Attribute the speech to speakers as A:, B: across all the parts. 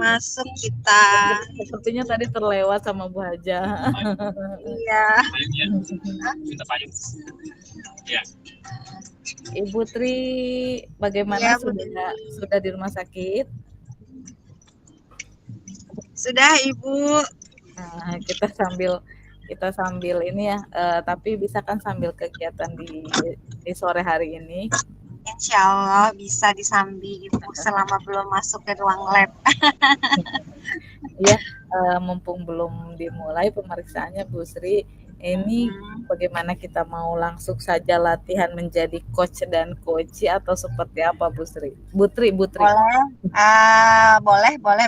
A: masuk kita.
B: Sepertinya tadi terlewat sama Bu Haja.
A: Iya.
B: Ibu Tri, bagaimana
A: Iya, Bu
B: sudah di rumah sakit?
A: Sudah, Ibu.
B: Nah, kita sambil ini ya, tapi bisa kan sambil kegiatan di sore hari ini.
A: Insya Allah bisa disambi Ibu selama belum masuk ke ruang lab.
B: Iya, mumpung belum dimulai pemeriksaannya Bu Sri, ini bagaimana kita mau langsung saja latihan menjadi coach dan coachee atau seperti apa Bu Sri? Butri.
A: Boleh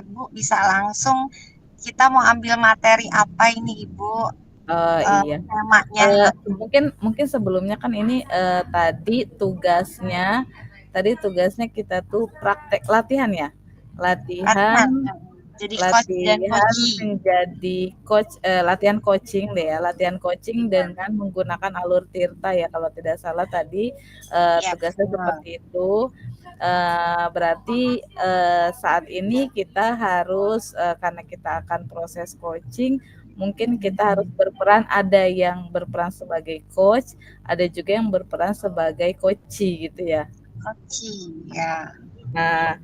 A: Bu, bisa langsung. Kita mau ambil materi apa ini Ibu?
B: Iya.
A: Temanya.
B: Mungkin sebelumnya kan ini tadi tugasnya kita tuh praktek latihan ya. Latihan
A: jadi coach dan coachee.
B: Menjadi coach, latihan coaching deh ya, latihan coaching dengan menggunakan alur tirta ya kalau tidak salah tadi tugasnya seperti itu. Berarti saat ini kita harus karena kita akan proses coaching, mungkin kita harus berperan, ada yang berperan sebagai coach, ada juga yang berperan sebagai coachee gitu ya.
A: Coachee, ya.
B: Nah,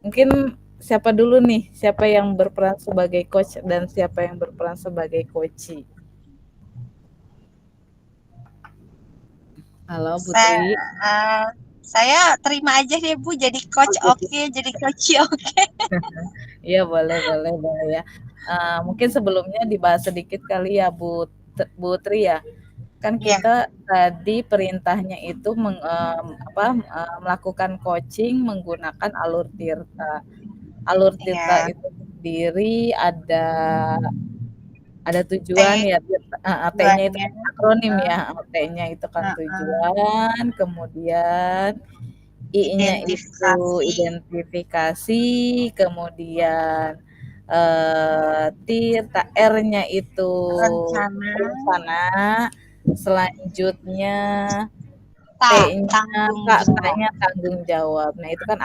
B: mungkin siapa dulu nih? Siapa yang berperan sebagai coach dan siapa yang berperan sebagai coachee? Halo, Putri.
A: Saya terima aja deh Bu, jadi coach oke, jadi coachee oke.
B: Iya, boleh ya. Mungkin sebelumnya dibahas sedikit kali ya Bu Tri ya. Kan kita tadi perintahnya itu melakukan coaching menggunakan alur tirta. Alur tirta itu sendiri ada tujuan ya, T-nya itu kan akronim ya, T-nya itu kan tujuan, kemudian I-nya itu identifikasi, kemudian tirta, R-nya itu rencana, selanjutnya T-nya tanggung jawab. Nah, itu kan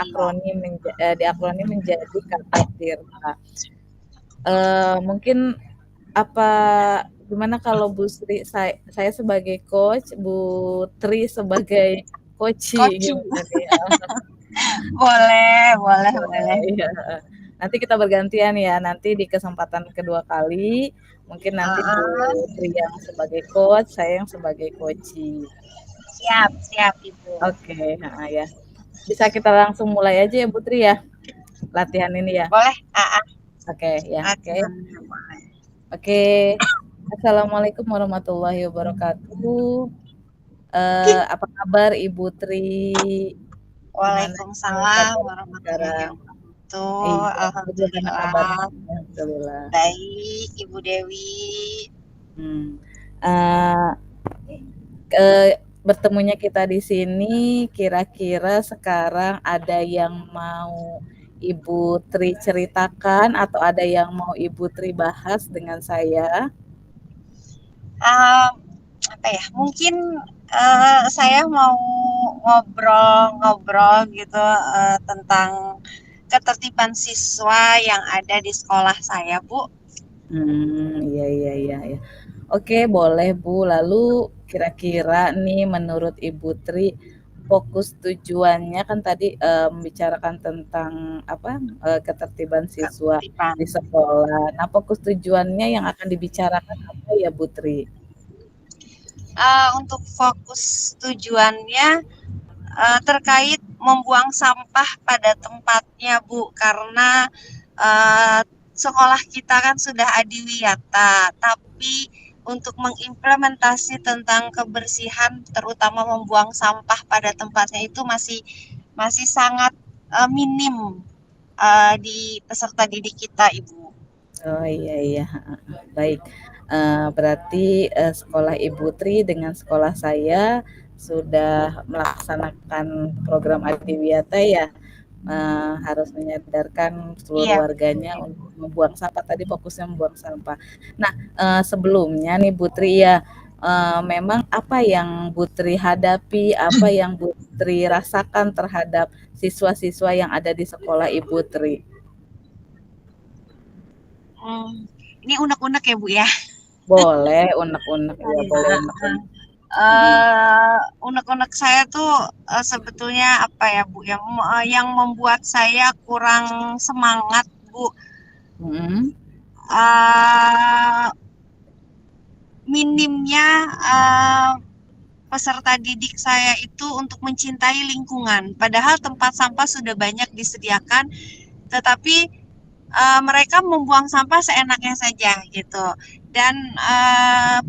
B: diakronim menjadi kata tirta. Mungkin gimana kalau Bu Sri, saya sebagai coach, Bu Tri sebagai coachee.
A: Boleh.
B: Ya. Nanti kita bergantian ya, nanti di kesempatan kedua kali mungkin nanti Bu Tri yang sebagai coach, saya yang sebagai coachee.
A: Siap Ibu.
B: Oke, ya. Bisa kita langsung mulai aja ya Bu Tri ya, latihan ini ya.
A: Boleh.
B: Oke ya. Oke. Assalamualaikum warahmatullahi wabarakatuh. Apa kabar Ibu Tri?
A: Waalaikumsalam warahmatullahi wabarakatuh. Alhamdulillah. Baik, Ibu Dewi.
B: Bertemunya kita di sini, kira-kira sekarang ada yang mau Ibu Tri ceritakan atau ada yang mau Ibu Tri bahas dengan saya?
A: Mungkin saya mau ngobrol gitu tentang ketertiban siswa yang ada di sekolah saya, Bu.
B: Iya. Oke, boleh Bu. Lalu kira-kira nih menurut Ibu Tri, fokus tujuannya kan tadi membicarakan tentang ketertiban siswa di sekolah. Nah, fokus tujuannya yang akan dibicarakan apa ya Bu Tri?
A: Untuk fokus tujuannya terkait membuang sampah pada tempatnya Bu, karena sekolah kita kan sudah adiwiyata, tapi untuk mengimplementasi tentang kebersihan, terutama membuang sampah pada tempatnya itu masih sangat minim di peserta didik kita, Ibu.
B: Oh iya, baik. Berarti sekolah Ibu Tri dengan sekolah saya sudah melaksanakan program adiwiyata ya. Harus menyadarkan seluruh warganya untuk membuang sampah. Tadi fokusnya membuang sampah. Nah, sebelumnya nih Bu Tri ya, memang apa yang Bu Tri hadapi, apa yang Bu Tri rasakan terhadap siswa-siswa yang ada di sekolah Ibu Tri?
A: Ini unek-unek ya Bu ya?
B: Boleh unek-unek, ya boleh
A: Iya.
B: unek-unek. Mm-mm.
A: Unek-unek saya tuh sebetulnya apa ya Bu, yang membuat saya kurang semangat Bu,
B: Mm-mm.
A: eh, minimnya eh, peserta didik saya itu untuk mencintai lingkungan. Padahal tempat sampah sudah banyak disediakan, tetapi mereka membuang sampah seenaknya saja gitu. Dan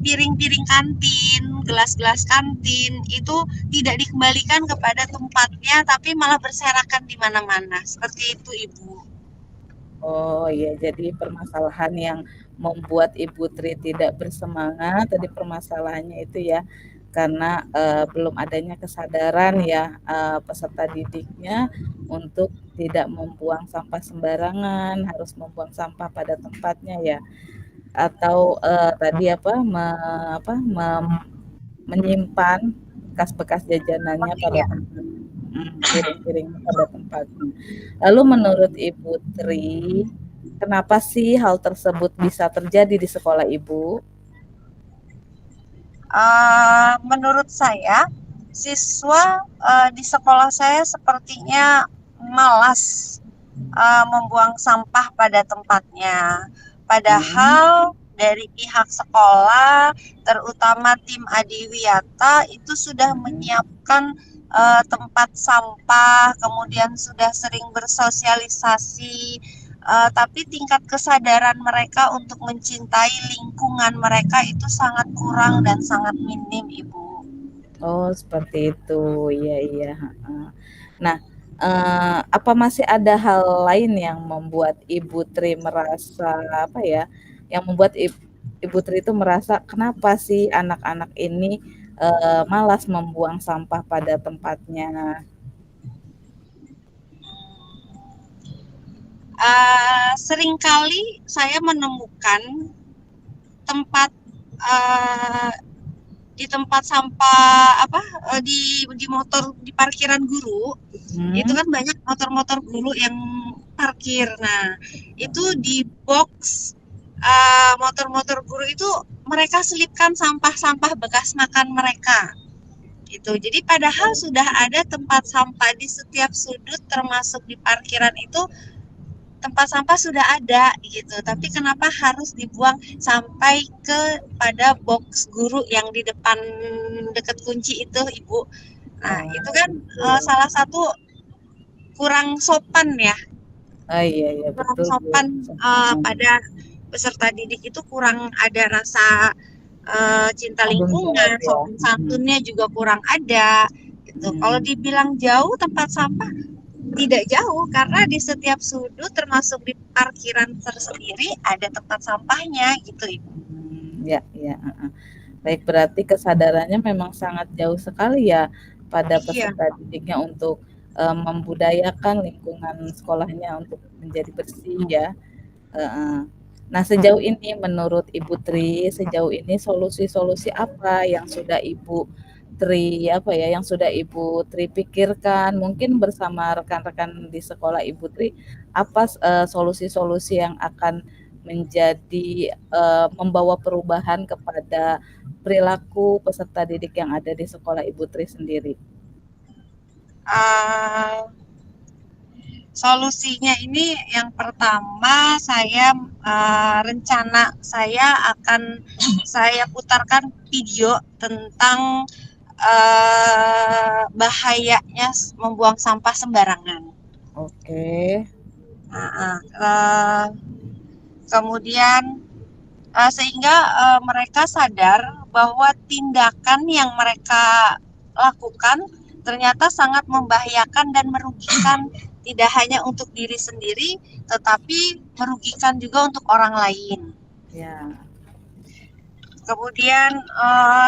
A: piring-piring kantin, gelas-gelas kantin itu tidak dikembalikan kepada tempatnya, tapi malah berserakan di mana-mana. Seperti itu, Ibu.
B: Oh iya, jadi permasalahan yang membuat Ibu Tri tidak bersemangat tadi permasalahannya itu ya, karena belum adanya kesadaran ya peserta didiknya untuk tidak membuang sampah sembarangan, harus membuang sampah pada tempatnya ya, atau tadi menyimpan bekas-bekas jajanannya
A: Seperti
B: pada
A: ya.
B: tempat, piring-piringnya pada tempatnya. Lalu menurut Ibu Tri, kenapa sih hal tersebut bisa terjadi di sekolah Ibu?
A: Menurut saya, siswa di sekolah saya sepertinya malas membuang sampah pada tempatnya.
B: Hmm,
A: Padahal dari pihak sekolah, terutama tim Adiwiyata, itu sudah menyiapkan tempat sampah, kemudian sudah sering bersosialisasi, tapi tingkat kesadaran mereka untuk mencintai lingkungan mereka itu sangat kurang dan sangat minim, Ibu.
B: oh seperti itu, iya iya. Nah, apa masih ada hal lain yang membuat Ibu Tri merasa apa ya, yang membuat Ibu Tri itu merasa kenapa sih anak-anak ini malas membuang sampah pada tempatnya?
A: Seringkali saya menemukan tempat uh, di tempat sampah apa di motor di parkiran guru itu
B: Hmm,
A: kan banyak motor-motor guru yang parkir. Nah, itu di box motor-motor guru itu mereka selipkan sampah-sampah bekas makan mereka. Gitu. Jadi padahal sudah ada tempat sampah di setiap sudut termasuk di parkiran itu tempat sampah sudah ada gitu, tapi kenapa harus dibuang sampai ke pada box guru yang di depan dekat kunci itu, Ibu? Nah,
B: oh
A: itu kan
B: gitu.
A: salah satu kurang sopan ya,
B: Oh iya iya
A: kurang
B: betul Bu.
A: sopan pada peserta didik itu kurang ada rasa cinta
B: Tanggung
A: lingkungan,
B: jawab ya.
A: sopan santunnya juga kurang ada. Gitu. Kalau
B: Hmm.
A: dibilang jauh tempat sampah, tidak jauh karena di setiap sudut termasuk di parkiran tersendiri ada tempat sampahnya gitu Ibu.
B: Ya ya, heeh. Baik, berarti kesadarannya memang sangat jauh sekali ya pada
A: Iya.
B: peserta didiknya untuk, membudayakan lingkungan sekolahnya untuk menjadi bersih ya, heeh. Nah, sejauh ini menurut Ibu Tri, sejauh ini solusi-solusi apa yang sudah Ibu Tri, apa ya, yang sudah Ibu Tri pikirkan, mungkin bersama rekan-rekan di sekolah Ibu Tri, apa solusi-solusi yang akan menjadi, membawa perubahan kepada perilaku peserta didik yang ada di sekolah Ibu Tri sendiri?
A: Uh, Solusinya ini yang pertama rencana saya akan saya putarkan video tentang bahayanya membuang sampah sembarangan.
B: Oke.
A: Nah, kemudian sehingga mereka sadar bahwa tindakan yang mereka lakukan ternyata sangat membahayakan dan merugikan tidak hanya untuk diri sendiri tetapi merugikan juga untuk orang lain.
B: Ya.
A: Kemudian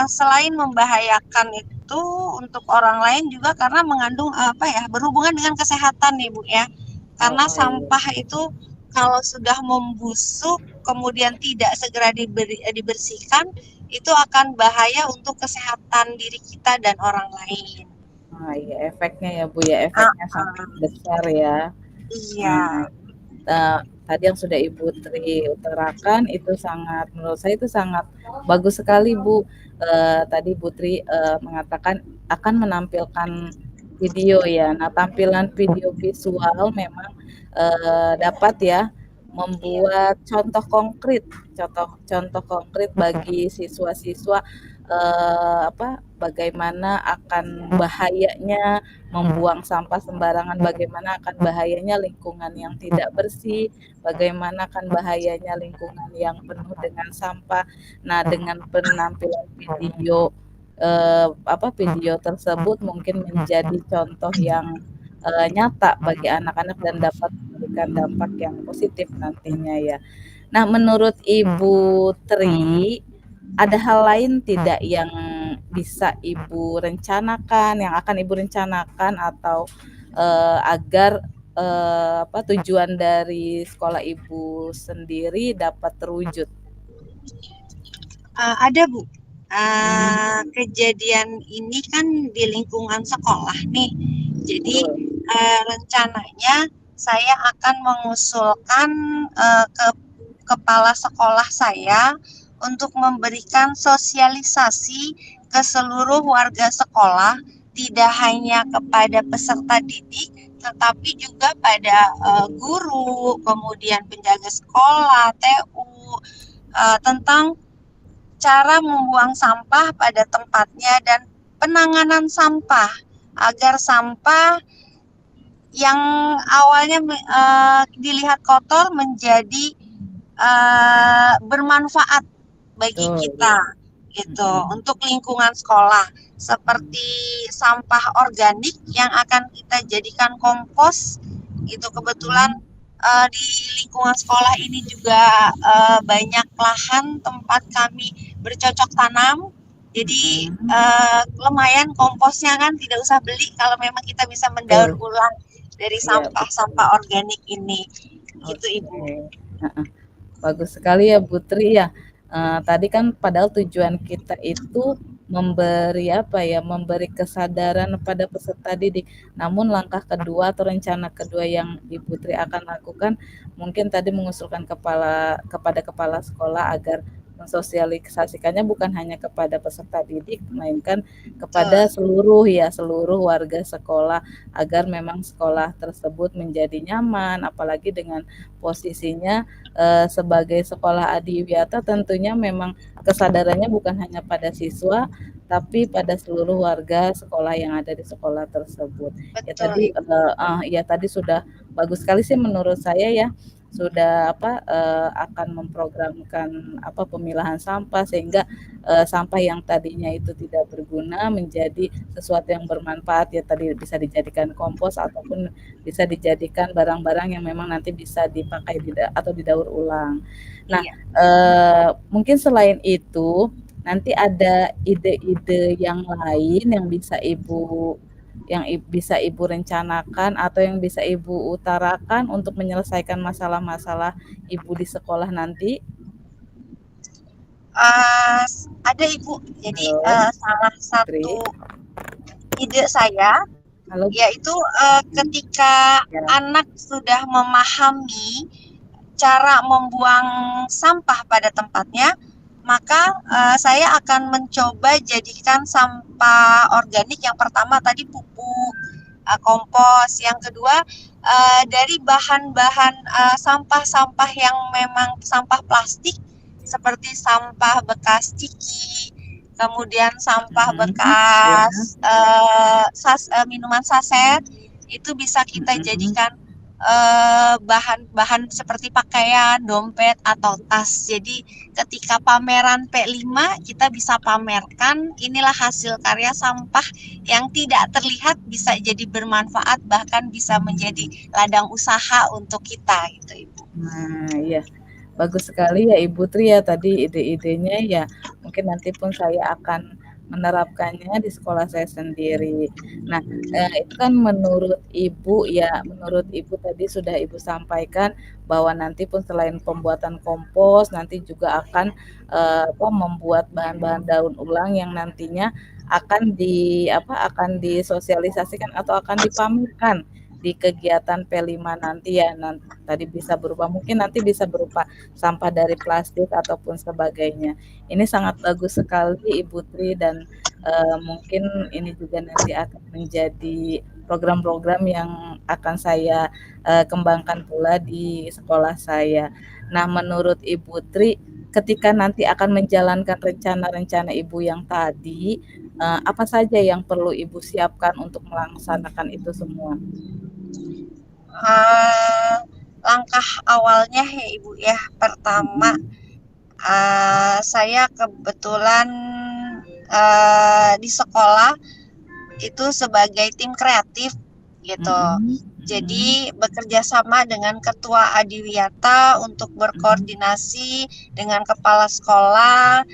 A: selain membahayakan itu untuk orang lain juga karena mengandung apa ya berhubungan dengan kesehatan nih Bu ya. Karena
B: Oh, iya.
A: sampah itu kalau sudah membusuk kemudian tidak segera dibersihkan itu akan bahaya untuk kesehatan diri kita dan orang lain.
B: Ah, iya efeknya ya Bu ya,
A: Ah,
B: efeknya sangat
A: ah,
B: besar ya.
A: iya.
B: Eee, tadi yang sudah Ibu Tri utarakan itu sangat menurut saya itu sangat bagus sekali Bu. Tadi Bu Tri mengatakan akan menampilkan video ya. Nah, tampilan video visual memang dapat ya
A: Iya,
B: membuat contoh contoh konkret bagi siswa-siswa bagaimana akan bahayanya membuang sampah sembarangan, bagaimana akan bahayanya lingkungan yang tidak bersih, bagaimana akan bahayanya lingkungan yang penuh dengan sampah. Nah, dengan penampilan video tersebut mungkin menjadi contoh yang nyata bagi anak-anak dan dapat memberikan dampak yang positif nantinya ya. Nah, menurut Ibu Tri, ada hal lain tidak yang bisa Ibu rencanakan, yang akan Ibu rencanakan atau agar tujuan dari sekolah Ibu sendiri dapat terwujud?
A: ada Bu.
B: Hmm,
A: Kejadian ini kan di lingkungan sekolah nih. Jadi
B: betul.
A: rencananya saya akan mengusulkan ke kepala sekolah saya untuk memberikan sosialisasi ke seluruh warga sekolah, tidak hanya kepada peserta didik, tetapi juga pada guru, kemudian penjaga sekolah, TU, tentang cara membuang sampah pada tempatnya dan penanganan sampah agar sampah yang awalnya dilihat kotor menjadi bermanfaat bagi
B: Betul, ya.
A: kita gitu
B: Mm-mm.
A: untuk lingkungan sekolah seperti sampah organik yang akan kita jadikan kompos itu kebetulan
B: Mm-mm.
A: di lingkungan sekolah ini juga banyak lahan tempat kami bercocok tanam jadi
B: Mm-mm.
A: lumayan komposnya kan tidak usah beli kalau memang kita bisa mendaur
B: Betul,
A: ulang dari
B: iya betul.
A: sampah-sampah organik ini gitu
B: Oke.
A: Ibu.
B: Heeh. Bagus sekali ya Putri ya. Tadi kan padahal tujuan kita itu memberi apa ya, memberi kesadaran pada peserta didik. Namun langkah kedua atau rencana kedua yang Ibu Tri akan lakukan mungkin tadi mengusulkan kepada kepala sekolah agar mensosialisasikannya bukan hanya kepada peserta didik melainkan kepada
A: Betul,
B: seluruh warga sekolah agar memang sekolah tersebut menjadi nyaman apalagi dengan posisinya sebagai sekolah adiwiyata tentunya memang kesadarannya bukan hanya pada siswa tapi pada seluruh warga sekolah yang ada di sekolah tersebut.
A: betul Ibu.
B: Ya tadi sudah bagus sekali sih menurut saya ya. Sudah akan memprogramkan pemilahan sampah sehingga sampah yang tadinya itu tidak berguna menjadi sesuatu yang bermanfaat ya tadi bisa dijadikan kompos ataupun bisa dijadikan barang-barang yang memang nanti bisa dipakai atau didaur ulang. Nah,
A: Iya.
B: mungkin selain itu nanti ada ide-ide yang lain yang bisa Ibu rencanakan atau yang bisa Ibu utarakan untuk menyelesaikan masalah-masalah Ibu di sekolah nanti?
A: Uh, ada Ibu, jadi
B: Halo,
A: salah
B: Putri.
A: satu ide saya
B: Halo,
A: yaitu ketika
B: ya.
A: anak sudah memahami cara membuang sampah pada tempatnya, maka saya akan mencoba jadikan sampah organik yang pertama tadi pupuk, kompos, yang kedua dari bahan-bahan sampah-sampah yang memang sampah plastik seperti sampah bekas ciki, kemudian sampah
B: Mhm, ya.
A: bekas minuman saset itu bisa kita
B: Mhm.
A: jadikan bahan-bahan seperti pakaian, dompet atau tas. Jadi ketika pameran P5 kita bisa pamerkan inilah hasil karya sampah yang tidak terlihat bisa jadi bermanfaat bahkan bisa menjadi ladang usaha untuk kita gitu Ibu.
B: Nah, iya. Bagus sekali ya Ibu Tri ya tadi ide-idenya ya. Mungkin nanti pun saya akan menerapkannya di sekolah saya sendiri. Nah, itu kan menurut Ibu tadi sudah Ibu sampaikan bahwa nanti pun selain pembuatan kompos, nanti juga akan membuat bahan-bahan daun ulang yang nantinya akan disosialisasikan atau akan dipamerkan di kegiatan P5 nanti ya. Tadi bisa berupa mungkin nanti bisa berupa sampah dari plastik ataupun sebagainya. Ini sangat bagus sekali Ibu Tri dan mungkin ini juga nanti akan menjadi program-program yang akan saya kembangkan pula di sekolah saya. Nah, menurut Ibu Tri, ketika nanti akan menjalankan rencana-rencana Ibu yang tadi, apa saja yang perlu Ibu siapkan untuk melaksanakan itu semua?
A: Eh, Langkah awalnya ya Ibu ya, pertama
B: Mhm,
A: saya kebetulan di sekolah itu sebagai tim kreatif gitu.
B: mhm, mhm,
A: Jadi bekerja sama dengan ketua Adiwiyata untuk
B: mhm,
A: berkoordinasi dengan kepala sekolah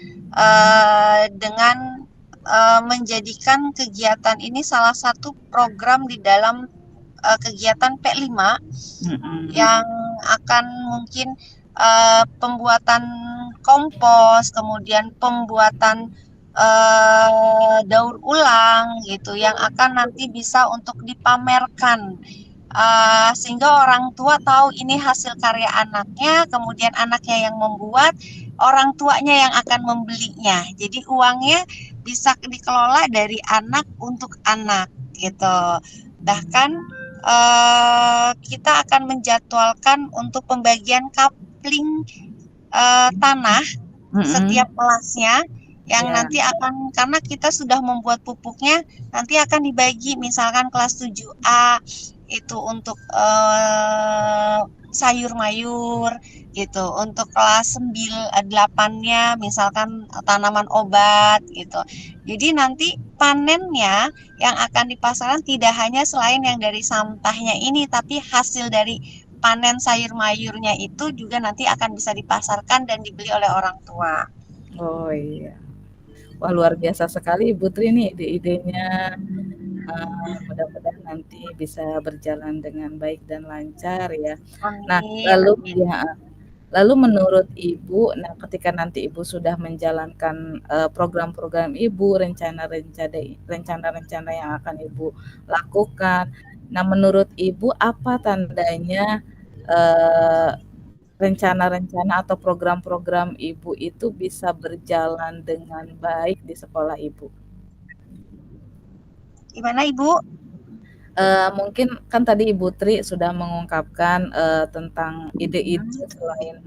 A: dengan menjadikan kegiatan ini salah satu program di dalam kegiatan P5
B: mhm,
A: yang akan mungkin pembuatan kompos, kemudian pembuatan daur ulang gitu yang akan nanti bisa untuk dipamerkan. Sehingga orang tua tahu ini hasil karya anaknya, kemudian anaknya yang membuat, orang tuanya yang akan membelinya. Jadi uangnya bisa dikelola dari anak untuk anak gitu. Bahkan kita akan menjadwalkan untuk pembagian kapling tanah
B: mhm,
A: setiap kelasnya yang
B: iya,
A: nanti akan karena kita sudah membuat pupuknya nanti akan dibagi misalkan kelas 7A itu untuk sayur mayur gitu untuk kelas 8-nya misalkan tanaman obat gitu jadi nanti panennya yang akan dipasarkan tidak hanya selain yang dari sampahnya ini tapi hasil dari panen sayur mayurnya itu juga nanti akan bisa dipasarkan dan dibeli oleh orang tua.
B: oh iya. Wah, luar biasa sekali Ibu Tri nih ide-idenya, mudah-mudahan nanti bisa berjalan dengan baik dan lancar ya. Nah,
A: Amin,
B: lalu
A: amin.
B: ya, lalu menurut Ibu, nah ketika nanti Ibu sudah menjalankan, program-program Ibu, rencana-rencana yang akan Ibu lakukan. Nah, menurut Ibu apa tandanya, eee, rencana-rencana atau program-program Ibu itu bisa berjalan dengan baik di sekolah Ibu?
A: Gimana Ibu?
B: Mungkin kan tadi Ibu Tri sudah mengungkapkan, tentang ide-ide selain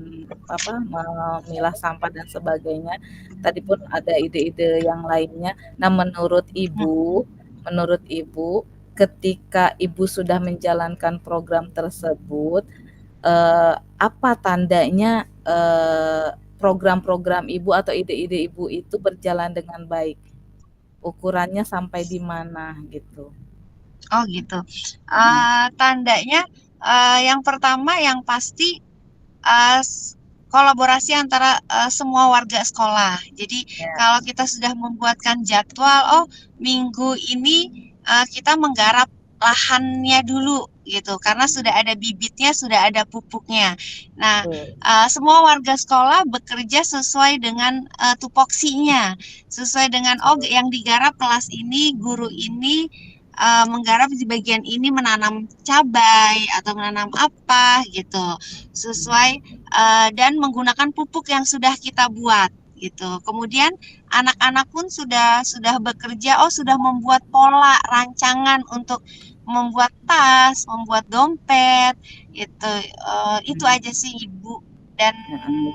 B: apa, memilah sampah dan sebagainya, tadi pun ada ide-ide yang lainnya. Nah, menurut Ibu, ketika Ibu sudah menjalankan program tersebut, apa tandanya, program-program Ibu atau ide-ide Ibu itu berjalan dengan baik? Ukurannya sampai di mana gitu?
A: Oh gitu.
B: Mhm,
A: Tandanya yang pertama yang pasti kolaborasi antara semua warga sekolah. Jadi
B: ya,
A: kalau kita sudah membuatkan jadwal, oh minggu ini kita menggarap lahannya dulu gitu, karena sudah ada bibitnya, sudah ada pupuknya. Nah,
B: betul.
A: semua warga sekolah bekerja sesuai dengan tupoksinya, sesuai dengan oh yang digarap kelas ini, guru ini menggarap di bagian ini menanam cabai atau menanam apa gitu, sesuai dan menggunakan pupuk yang sudah kita buat gitu. Kemudian anak-anak pun sudah bekerja, oh sudah membuat pola rancangan untuk membuat tas, membuat dompet, itu itu
B: Mhm,
A: aja sih Ibu. Dan
B: mhm.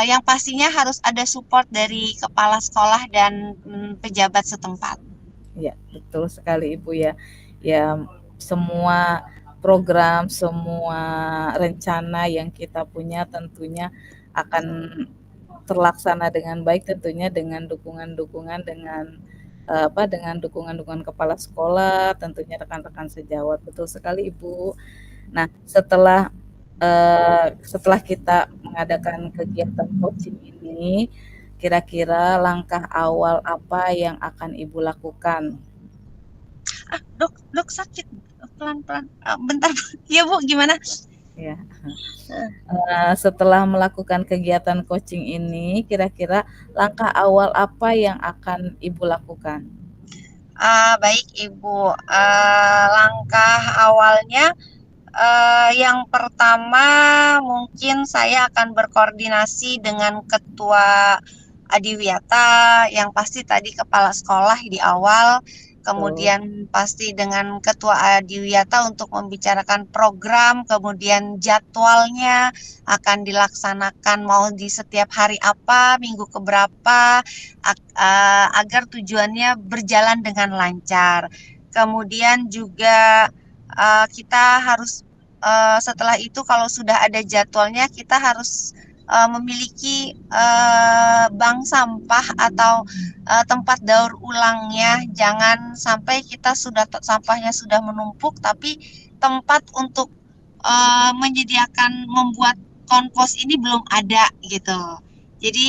A: yang pastinya harus ada support dari kepala sekolah dan pejabat setempat.
B: Iya, betul sekali Ibu ya. Ya, semua program, semua rencana yang kita punya tentunya akan terlaksana dengan baik tentunya dengan dukungan-dukungan dengan dukungan-dukungan kepala sekolah, tentunya rekan-rekan sejawat. Betul sekali Ibu. Nah, setelah kita mengadakan kegiatan coaching ini, kira-kira langkah awal apa yang akan Ibu lakukan?
A: Dok, dok sakit. Pelan-pelan. Bentar. Ya Bu, gimana?
B: Ya, setelah melakukan kegiatan coaching ini, kira-kira langkah awal apa yang akan Ibu lakukan?
A: Baik Ibu, langkah awalnya yang pertama mungkin saya akan berkoordinasi dengan Ketua Adiwiyata, yang pasti tadi kepala sekolah di awal,
B: Betul.
A: kemudian pasti dengan Ketua Adiwiyata untuk membicarakan program, kemudian jadwalnya akan dilaksanakan mau di setiap hari apa, minggu keberapa, agar tujuannya berjalan dengan lancar. Kemudian juga kita harus setelah itu kalau sudah ada jadwalnya kita harus memiliki bank sampah atau tempat daur ulangnya. Jangan sampai kita sudah sampahnya sudah menumpuk tapi tempat untuk menyediakan membuat kompos ini belum ada gitu. Jadi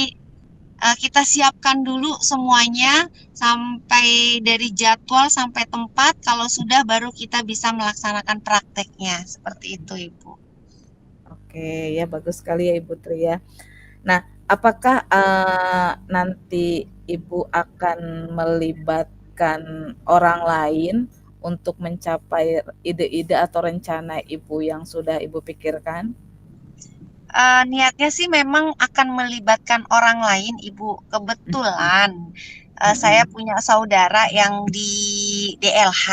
A: kita siapkan dulu semuanya sampai dari jadwal sampai tempat. Kalau sudah baru kita bisa melaksanakan prakteknya. Seperti itu, Ibu.
B: Oke, ya bagus sekali ya Ibu Tri ya. Nah, apakah, nanti Ibu akan melibatkan orang lain untuk mencapai ide-ide atau rencana Ibu yang sudah Ibu pikirkan?
A: Niatnya sih memang akan melibatkan orang lain, Ibu.
B: Mhm,
A: Kebetulan saya
B: mhm.
A: punya saudara yang di DLH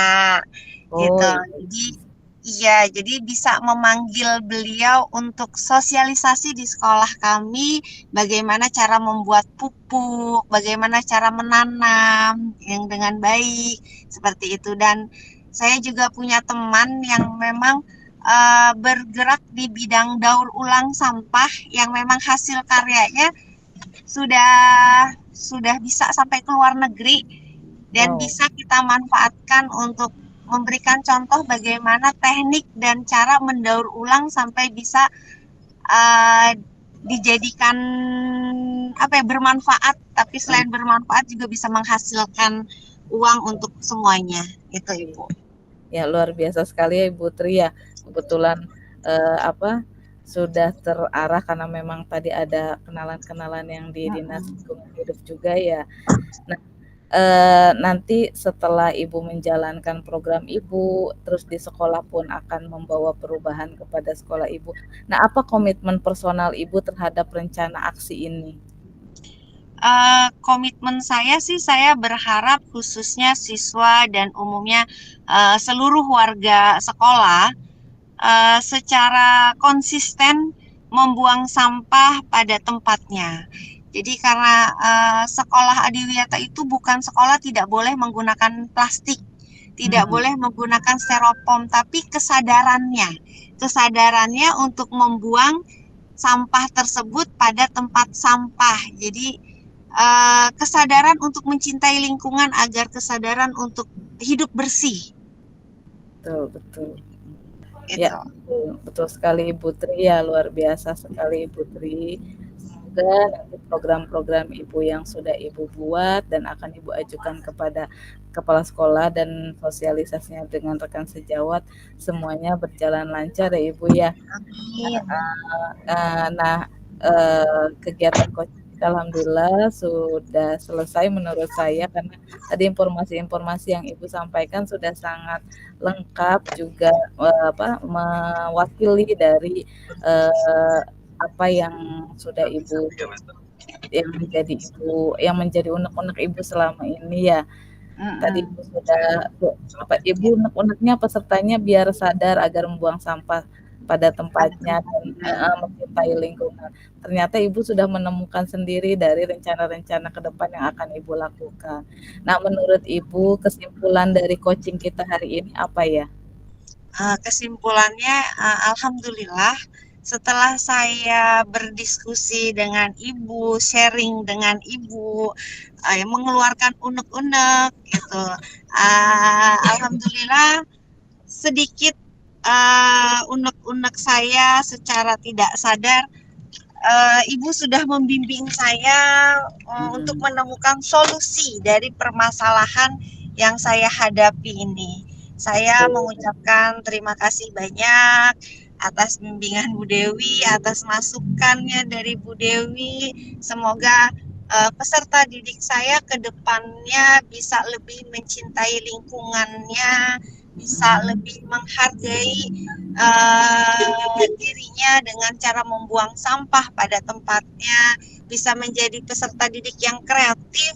B: Oh,
A: gitu.
B: iya.
A: Jadi iya, jadi bisa memanggil beliau untuk sosialisasi di sekolah kami bagaimana cara membuat pupuk, bagaimana cara menanam yang dengan baik seperti itu. Dan saya juga punya teman yang memang bergerak di bidang daur ulang sampah yang memang hasil karyanya sudah sudah bisa sampai ke luar negeri dan
B: Wow,
A: bisa kita manfaatkan untuk memberikan contoh bagaimana teknik dan cara mendaur ulang sampai bisa uh, dijadikan apa ya, bermanfaat, tapi
B: mmm,
A: selain bermanfaat juga bisa menghasilkan uang untuk semuanya itu Ibu.
B: ya luar biasa sekali ya Ibu Tri ya. Kebetulan, apa, sudah terarah karena memang tadi ada kenalan-kenalan yang di Dinas Lingkungan Hidup juga ya. Nah, nanti setelah Ibu menjalankan program Ibu, terus di sekolah pun akan membawa perubahan kepada sekolah Ibu. Nah, apa komitmen personal Ibu terhadap rencana aksi ini?
A: Komitmen saya sih saya berharap khususnya siswa dan umumnya seluruh warga sekolah secara konsisten membuang sampah pada tempatnya. Jadi karena sekolah Adiwiyata itu bukan sekolah tidak boleh menggunakan plastik, tidak
B: Mhm,
A: boleh menggunakan styrofoam, tapi kesadarannya untuk membuang sampah tersebut pada tempat sampah. Jadi kesadaran untuk mencintai lingkungan agar kesadaran untuk hidup bersih
B: betul betul. Ya,
A: itu.
B: betul betul sekali Ibu Tri ya, luar biasa sekali Ibu Tri. Semoga nanti program-program Ibu yang sudah Ibu buat dan akan Ibu ajukan kepada kepala sekolah dan sosialisasinya dengan rekan sejawat semuanya berjalan lancar ya Ibu ya.
A: Amin.
B: Nah, kegiatan coaching kita alhamdulillah sudah selesai menurut saya karena tadi informasi-informasi yang Ibu sampaikan sudah sangat lengkap juga, apa, mewakili dari, eee, apa yang sudah Ibu yang menjadi unek-unek Ibu selama ini ya. Tadi Ibu
A: Mm-mm.
B: sudah apa, Ibu unek-uneknya pesertanya biar sadar agar membuang sampah pada
A: Pada
B: tempatnya dan
A: tempatnya.
B: mencintai lingkungan. Ternyata Ibu sudah menemukan sendiri dari rencana-rencana ke depan yang akan Ibu lakukan. Nah, menurut Ibu kesimpulan dari coaching kita hari ini apa ya?
A: Kesimpulannya, alhamdulillah setelah saya berdiskusi dengan Ibu, sharing dengan Ibu, mengeluarkan unek-unek gitu. Alhamdulillah sedikit unek-unek saya secara tidak sadar, Ibu sudah membimbing saya untuk
B: Mhm,
A: menemukan solusi dari permasalahan yang saya hadapi ini. Saya
B: betul.
A: mengucapkan terima kasih banyak atas bimbingan Bu Dewi, atas masukannya dari Bu Dewi. Semoga peserta didik saya ke depannya bisa lebih mencintai lingkungannya, bisa lebih menghargai dirinya dengan cara membuang sampah pada tempatnya, bisa menjadi peserta didik yang kreatif,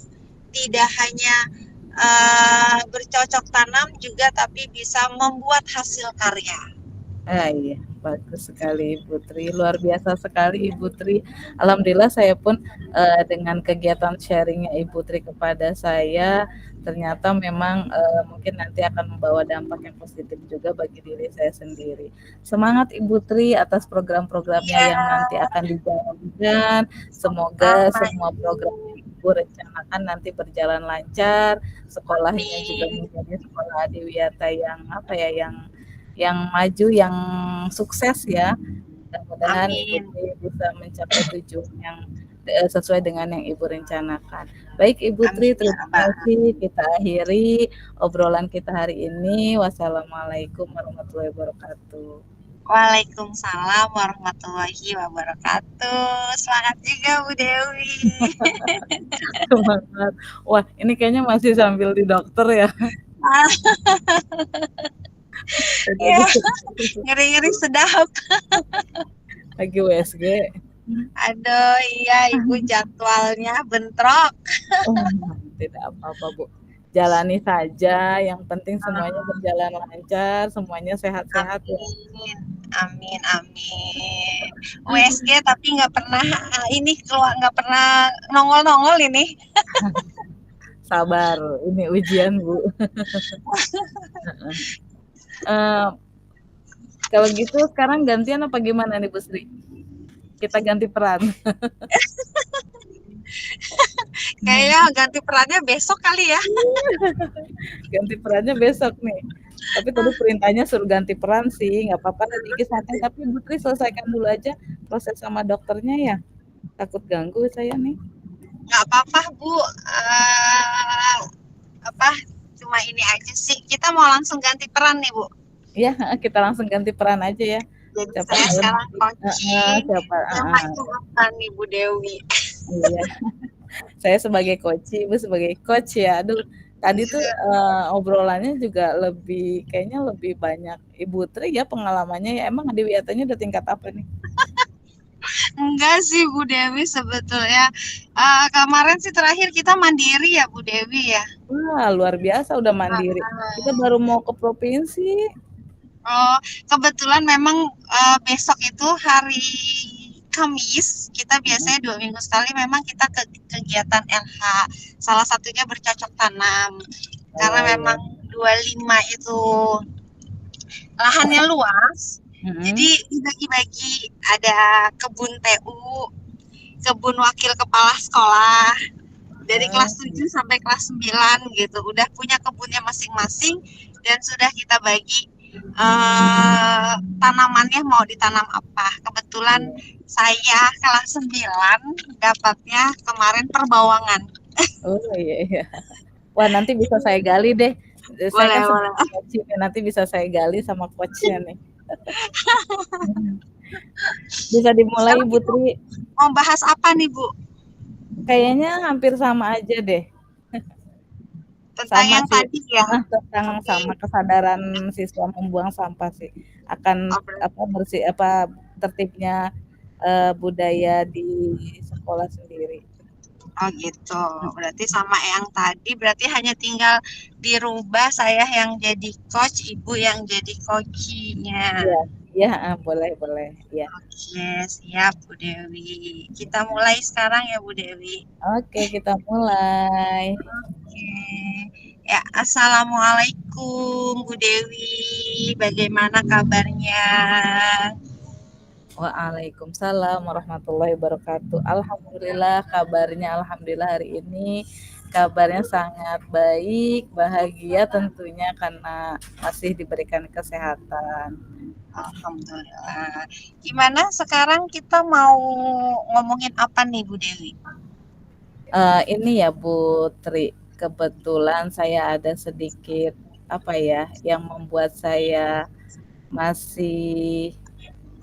A: tidak hanya bercocok tanam juga, tapi bisa membuat hasil karya.
B: Iya, bagus sekali Ibu Tri, luar biasa sekali Ibu Tri. Alhamdulillah saya pun dengan kegiatan sharingnya Ibu Tri kepada saya, ternyata memang mungkin nanti akan membawa dampak yang positif juga bagi diri saya sendiri. Semangat Ibu Tri atas program-programnya
A: Ya,
B: yang nanti akan dijalankan. Semoga semua program yang Ibu rencanakan nanti berjalan lancar, sekolahnya juga
A: amin,
B: menjadi sekolah adiwiyata yang apa ya, yang maju, yang sukses ya. Mudah-mudahan Ibu
A: amin,
B: Tri bisa mencapai tujuan yang sesuai dengan yang Ibu rencanakan. Baik Ibu Tri,
A: amin ya
B: terima
A: Rabbal
B: kasih. Kita akhiri obrolan kita hari ini. Wassalamualaikum warahmatullahi wabarakatuh.
A: Waalaikumsalam warahmatullahi wabarakatuh. Semangat juga Bu Dewi.
B: Semangat. Wah, ini kayaknya masih sambil di dokter ya.
A: Ah,
B: Udah
A: ya,
B: di
A: ngeri-ngeri sedap.
B: lagi USG.
A: Aduh, iya Ibu jadwalnya bentrok.
B: Oh, tidak apa-apa, Bu. Jalani saja, yang penting semuanya berjalan lancar, semuanya sehat-sehat ya.
A: Amin, amin, amin. USG tapi nggak pernah ini keluar, nggak pernah nongol-nongol ini.
B: Sabar, ini ujian, Bu. Uh, kalau gitu sekarang gantian apa gimana nih Bu Sri? Kita ganti peran.
A: Kayaknya ganti perannya besok kali ya.
B: Ganti perannya besok nih. Tapi tadi perintahnya suruh ganti peran sih, nggak apa-apa nanti santai. Tapi Bu Sri selesaikan dulu aja proses sama dokternya ya. Takut ganggu saya nih.
A: Nggak apa-apa Bu. Apa? Cuma ini aja sih. Kita mau langsung ganti peran nih Bu.
B: Iya, kita langsung ganti peran aja ya.
A: Jadi
B: Siapa
A: saya
B: tahu
A: sekarang
B: nanti
A: coaching,
B: siapa
A: yang maju bukan nih Bu Dewi.
B: iya. Saya sebagai coach, Ibu sebagai coach ya. Aduh, tadi tuh obrolannya juga kayaknya lebih banyak Ibu Tri ya pengalamannya ya. Emang adiwiyatanya udah tingkat apa nih?
A: Enggak sih Bu Dewi sebetulnya. Kemarin sih terakhir kita mandiri ya Bu Dewi ya.
B: Wah, luar biasa udah mandiri. Kita baru mau ke provinsi.
A: Oh, kebetulan memang besok itu hari Kamis, kita biasanya 2 minggu sekali memang kita ke kegiatan LH. Salah satunya bercocok tanam. Karena
B: Oh iya.
A: memang 25 itu lahannya luas, jadi dibagi-bagi, ada kebun TU, kebun wakil kepala sekolah, dari kelas 7 sampai kelas 9 gitu. Udah punya kebunnya masing-masing dan sudah kita bagi tanamannya mau ditanam apa. Kebetulan saya kelas 9 dapatnya kemarin perbawangan.
B: Oh iya iya. Wah, nanti bisa saya gali deh. Saya kan
A: Boleh, boleh.
B: sebagai coach nanti bisa saya gali sama coachnya nih. Bisa dimulai
A: Sekarang
B: Ibu
A: kita
B: Tri.
A: mau bahas apa nih Bu?
B: Kayaknya hampir sama aja deh.
A: Tentang
B: Sama
A: yang
B: sih,
A: tadi ya.
B: tentang
A: Oke.
B: sama kesadaran siswa membuang sampah sih. Akan
A: Oh,
B: tertibnya budaya di sekolah sendiri.
A: oh gitu. Berarti sama yang tadi, berarti hanya tinggal dirubah saya yang jadi coach, ibu yang jadi coachnya.
B: Iya, iya, boleh boleh. Iya.
A: Oke, siap Bu Dewi. Kita mulai sekarang ya Bu Dewi.
B: Oke, kita mulai.
A: Oke. Ya, Assalamualaikum Bu Dewi. Bagaimana kabarnya?
B: Waalaikumsalam warahmatullahi wabarakatuh. Alhamdulillah kabarnya alhamdulillah hari ini kabarnya sangat baik, bahagia tentunya karena masih diberikan kesehatan.
A: Alhamdulillah. Gimana sekarang kita mau ngomongin apa nih Bu Dewi?
B: Ini ya Bu Tri, kebetulan saya ada sedikit apa ya yang membuat saya masih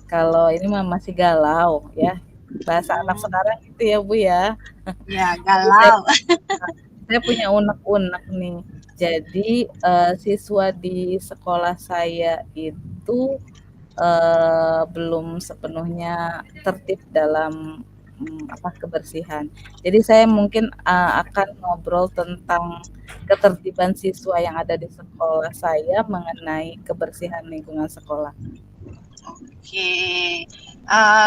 B: kalau ini mah masih galau ya. Bahasa anak
A: Hmm,
B: sekarang gitu ya, Bu, ya.
A: ya
B: Jadi saya
A: galau.
B: saya punya unek-unek nih. Jadi, siswa di sekolah saya itu, belum sepenuhnya tertib dalam, apa, kebersihan. Jadi saya mungkin, akan ngobrol tentang ketertiban siswa yang ada di sekolah saya mengenai kebersihan lingkungan sekolah.
A: Oke.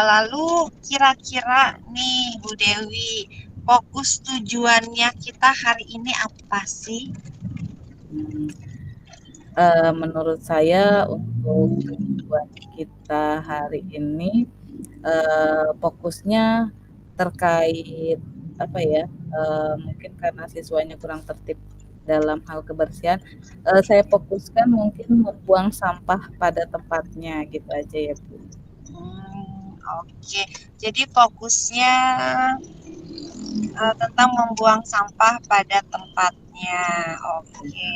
A: Lalu kira-kira nih Bu Dewi, fokus tujuannya kita hari ini apa sih?
B: Mmm, Menurut saya untuk tujuan kita hari ini, fokusnya terkait apa ya, mungkin karena siswanya kurang tertib dalam hal kebersihan, saya fokuskan mungkin membuang sampah pada tempatnya gitu aja ya, Bu.
A: Oke. Jadi fokusnya tentang membuang sampah pada tempatnya. Oke.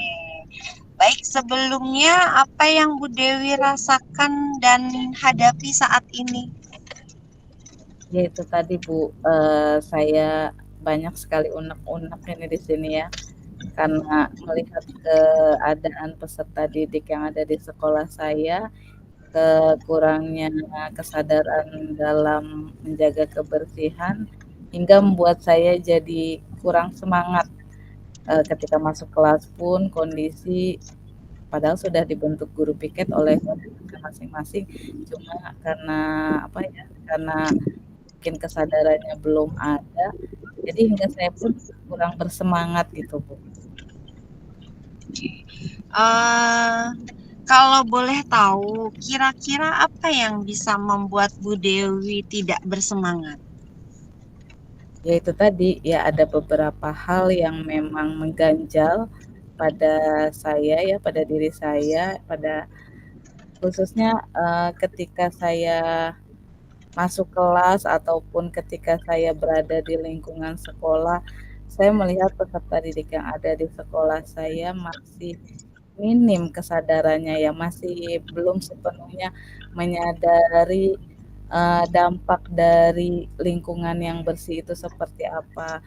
A: Baik, sebelumnya apa yang Bu Dewi rasakan dan hadapi saat ini?
B: Ya itu tadi, Bu, saya banyak sekali unek-unek ini di sini ya, karena melihat keadaan peserta didik yang ada di sekolah saya, kurangnya kesadaran dalam menjaga kebersihan, hingga membuat saya jadi kurang semangat, ketika masuk kelas pun kondisi padahal sudah dibentuk guru piket oleh murid-muridnya masing-masing, cuma karena apa ya, karena mungkin kesadarannya belum ada, jadi hingga saya pun kurang bersemangat gitu, Bu.
A: Eh, Kalau boleh tahu, kira-kira apa yang bisa membuat Bu Dewi tidak bersemangat?
B: Ya itu tadi, ya ada beberapa hal yang memang mengganjal pada saya ya, pada diri saya, pada khususnya, ketika saya masuk kelas ataupun ketika saya berada di lingkungan sekolah, saya melihat peserta didik yang ada di sekolah saya masih minim kesadarannya ya, masih belum sepenuhnya menyadari, dampak dari lingkungan yang bersih itu seperti apa.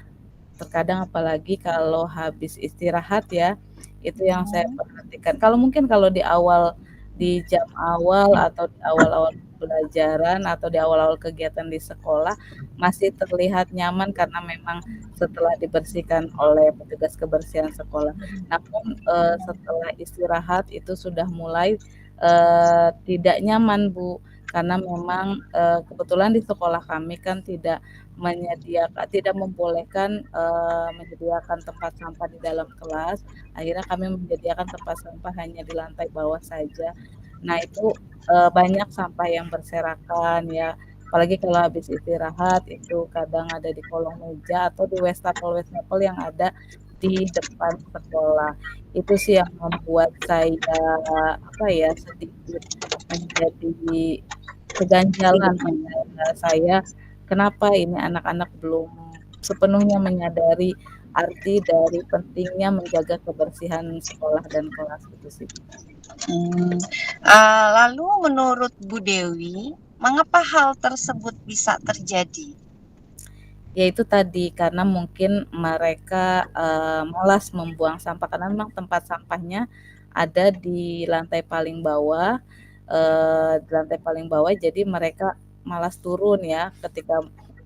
B: Terkadang apalagi kalau habis istirahat ya, itu yang saya
A: Hmm,
B: perhatikan. Kalau mungkin kalau di awal, di jam awal atau di awal-awal pembelajaran atau di awal-awal kegiatan di sekolah, masih terlihat nyaman karena memang setelah dibersihkan oleh petugas kebersihan sekolah. Namun, setelah istirahat itu sudah mulai, tidak nyaman, Bu, karena memang, kebetulan di sekolah kami kan tidak membolehkan, menyediakan tempat sampah di dalam kelas, akhirnya kami menyediakan tempat sampah hanya di lantai bawah saja. Nah itu, banyak sampah yang berserakan ya, apalagi kalau habis istirahat itu kadang ada di kolong meja atau di wastafel-wastafel yang ada di depan sekolah. Itu sih yang membuat saya, apa ya, sedikit menjadi keganjalan pada saya, kenapa ini anak-anak belum sepenuhnya menyadari arti dari pentingnya menjaga kebersihan sekolah dan kelas itu sih.
A: hmm. Lalu menurut Bu Dewi, mengapa hal tersebut bisa terjadi?
B: Ya itu tadi, karena mungkin mereka, malas membuang sampah karena memang tempat sampahnya ada di lantai paling bawah, jadi mereka malas turun ya ketika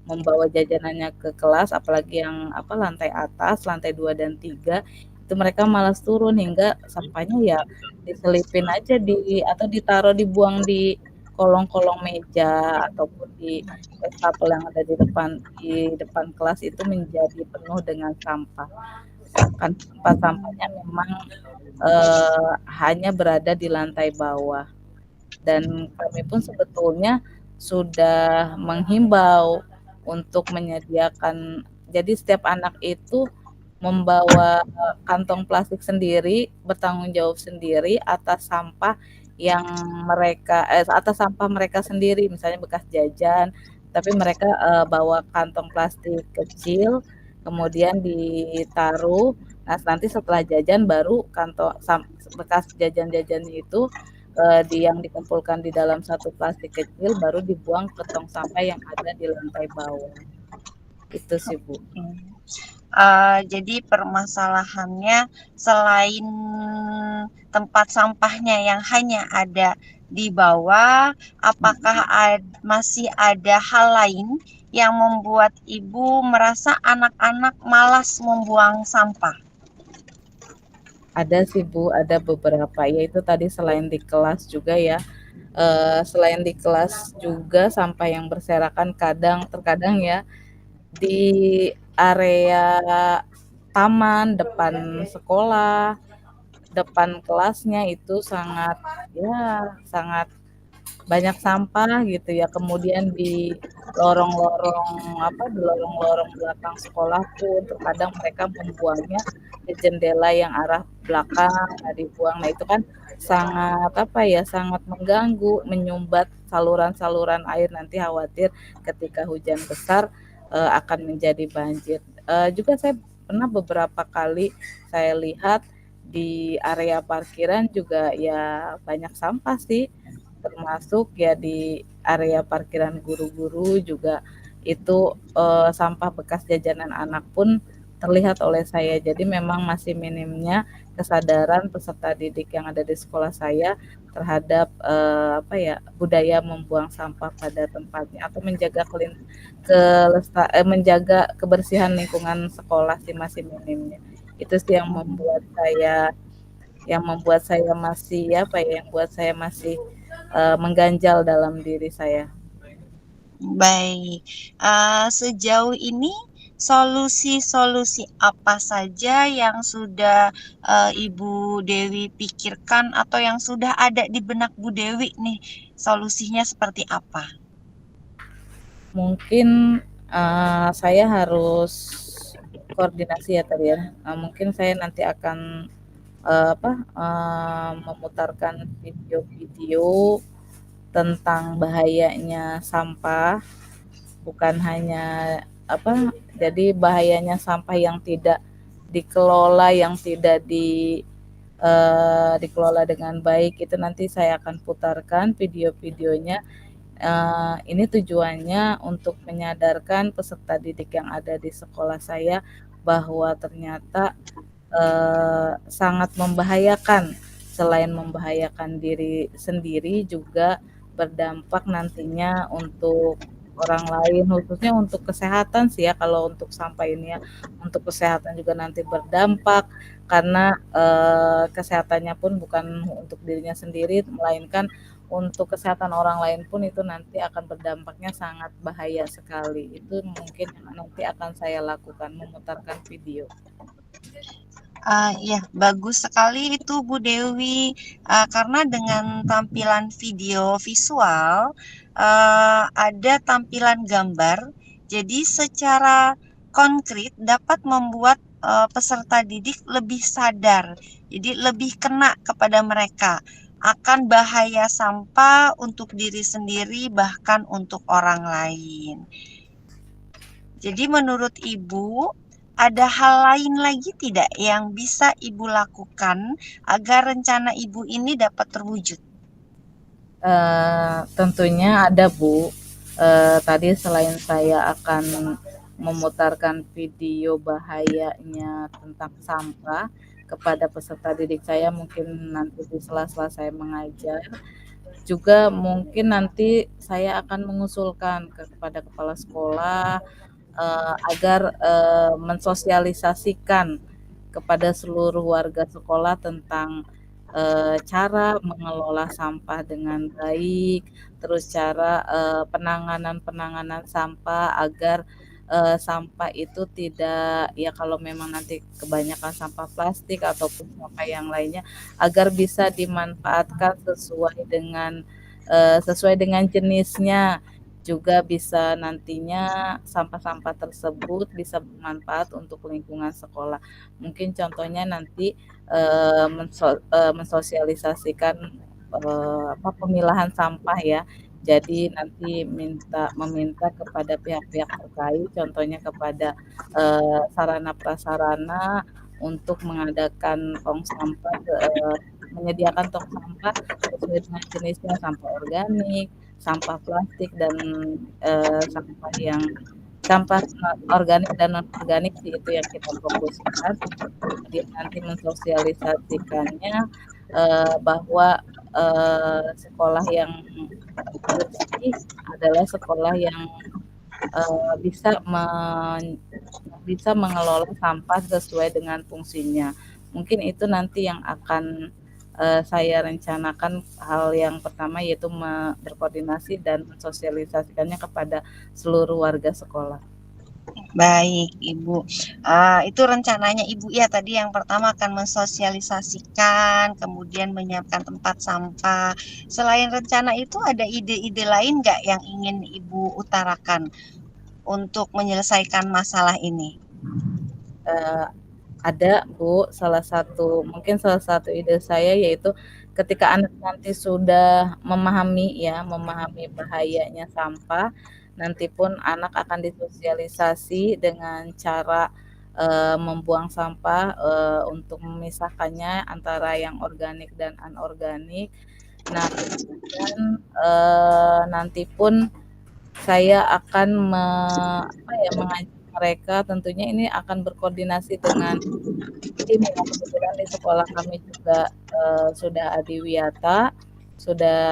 B: membawa jajanannya ke kelas, apalagi yang apa, lantai atas, lantai 2 dan 3 itu mereka malas turun hingga sampahnya ya diselipin aja atau dibuang di kolong-kolong meja ataupun di wastafel yang ada di depan kelas itu menjadi penuh dengan sampah. Kan tempat sampahnya memang, hanya berada di lantai bawah dan kami pun sebetulnya sudah menghimbau untuk menyediakan jadi setiap anak itu membawa kantong plastik sendiri, bertanggung jawab sendiri atas sampah mereka sendiri, misalnya bekas jajan, tapi mereka, bawa kantong plastik kecil, kemudian ditaruh, nah nanti setelah jajan baru bekas jajan-jajannya itu, yang dikumpulkan di dalam satu plastik kecil baru dibuang ke tong sampah yang ada di lantai bawah. Itu sih, Bu.
A: Jadi permasalahannya selain tempat sampahnya yang hanya ada di bawah, apakah masih ada hal lain yang membuat ibu merasa anak-anak malas membuang sampah?
B: Ada sih, Bu, ada beberapa, yaitu tadi selain di kelas juga ya, selain di kelas juga sampah yang berserakan terkadang ya, di area taman, depan sekolah, depan kelasnya itu sangat, ya sangat banyak sampah gitu ya. Kemudian di lorong-lorong belakang sekolah pun terkadang mereka membuangnya ke jendela yang arah belakang, nah dibuang. Nah itu kan sangat sangat mengganggu, menyumbat saluran-saluran air, nanti khawatir ketika hujan besar akan menjadi banjir. Juga saya pernah beberapa kali saya lihat di area parkiran juga ya banyak sampah sih, termasuk ya di area parkiran guru-guru juga itu, sampah bekas jajanan anak pun terlihat oleh saya. Jadi memang masih minimnya kesadaran peserta didik yang ada di sekolah saya terhadap, budaya membuang sampah pada tempatnya atau menjaga kebersihan lingkungan sekolah sih masih minimnya. Itu sih yang membuat saya masih mengganjal dalam diri saya.
A: Baik, sejauh ini solusi-solusi apa saja yang sudah Ibu Dewi pikirkan atau yang sudah ada di benak Bu Dewi nih? Solusinya seperti apa?
B: Mungkin saya harus koordinasi ya tadi ya. Mungkin saya nanti akan memutarkan video-video tentang bahayanya sampah, bukan hanya jadi bahayanya sampah yang tidak dikelola, yang tidak dikelola dengan baik, itu nanti saya akan putarkan video-videonya. Ini tujuannya untuk menyadarkan peserta didik yang ada di sekolah saya bahwa ternyata sangat membahayakan. Selain membahayakan diri sendiri juga berdampak nantinya untuk orang lain, khususnya untuk kesehatan sih ya, kalau untuk sampah ini ya. Untuk kesehatan juga nanti berdampak karena kesehatannya pun bukan untuk dirinya sendiri, melainkan untuk kesehatan orang lain pun itu nanti akan berdampaknya sangat bahaya sekali. Itu mungkin yang nanti akan saya lakukan, memutarkan video.
A: Ya, bagus sekali itu Bu Dewi, karena dengan tampilan video visual, ada tampilan gambar, jadi secara konkret dapat membuat peserta didik lebih sadar, jadi lebih kena kepada mereka akan bahaya sampah untuk diri sendiri bahkan untuk orang lain. Jadi menurut Ibu, ada hal lain lagi tidak yang bisa Ibu lakukan agar rencana Ibu ini dapat terwujud?
B: Tentunya ada, Bu. Tadi selain saya akan memutarkan video bahayanya tentang sampah kepada peserta didik saya, mungkin nanti di sela-sela saya mengajar, juga mungkin nanti saya akan mengusulkan kepada kepala sekolah agar mensosialisasikan kepada seluruh warga sekolah tentang cara mengelola sampah dengan baik, terus cara penanganan sampah agar sampah itu tidak, ya kalau memang nanti kebanyakan sampah plastik ataupun sampah yang lainnya, agar bisa dimanfaatkan sesuai dengan jenisnya. Juga bisa nantinya sampah-sampah tersebut bisa bermanfaat untuk lingkungan sekolah. Mungkin contohnya nanti mensosialisasikan pemilahan sampah ya. Jadi nanti meminta kepada pihak-pihak terkait, contohnya kepada sarana prasarana untuk mengadakan tong sampah menyediakan tong sampah sesuai dengan jenisnya, sampah organik, sampah plastik, dan sampah yang sampah organik dan non organik sih itu yang kita fokuskan. Kemudian nanti mensosialisasikannya bahwa sekolah yang bersih adalah sekolah yang bisa bisa mengelola sampah sesuai dengan fungsinya. Mungkin itu nanti yang akan saya rencanakan, hal yang pertama yaitu berkoordinasi dan mensosialisasikannya kepada seluruh warga sekolah.
A: Baik, Ibu. Itu rencananya Ibu ya tadi yang pertama akan mensosialisasikan, kemudian menyiapkan tempat sampah. Selain rencana itu ada ide-ide lain nggak yang ingin Ibu utarakan untuk menyelesaikan masalah ini?
B: Uh, ada Bu, mungkin salah satu ide saya yaitu ketika anak nanti sudah memahami bahayanya sampah, nanti pun anak akan disosialisasi dengan cara membuang sampah untuk memisahkannya antara yang organik dan anorganik. Nah, kemudian nanti pun saya akan mengajak mereka, tentunya ini akan berkoordinasi dengan tim ya. Kebetulan di sekolah kami juga sudah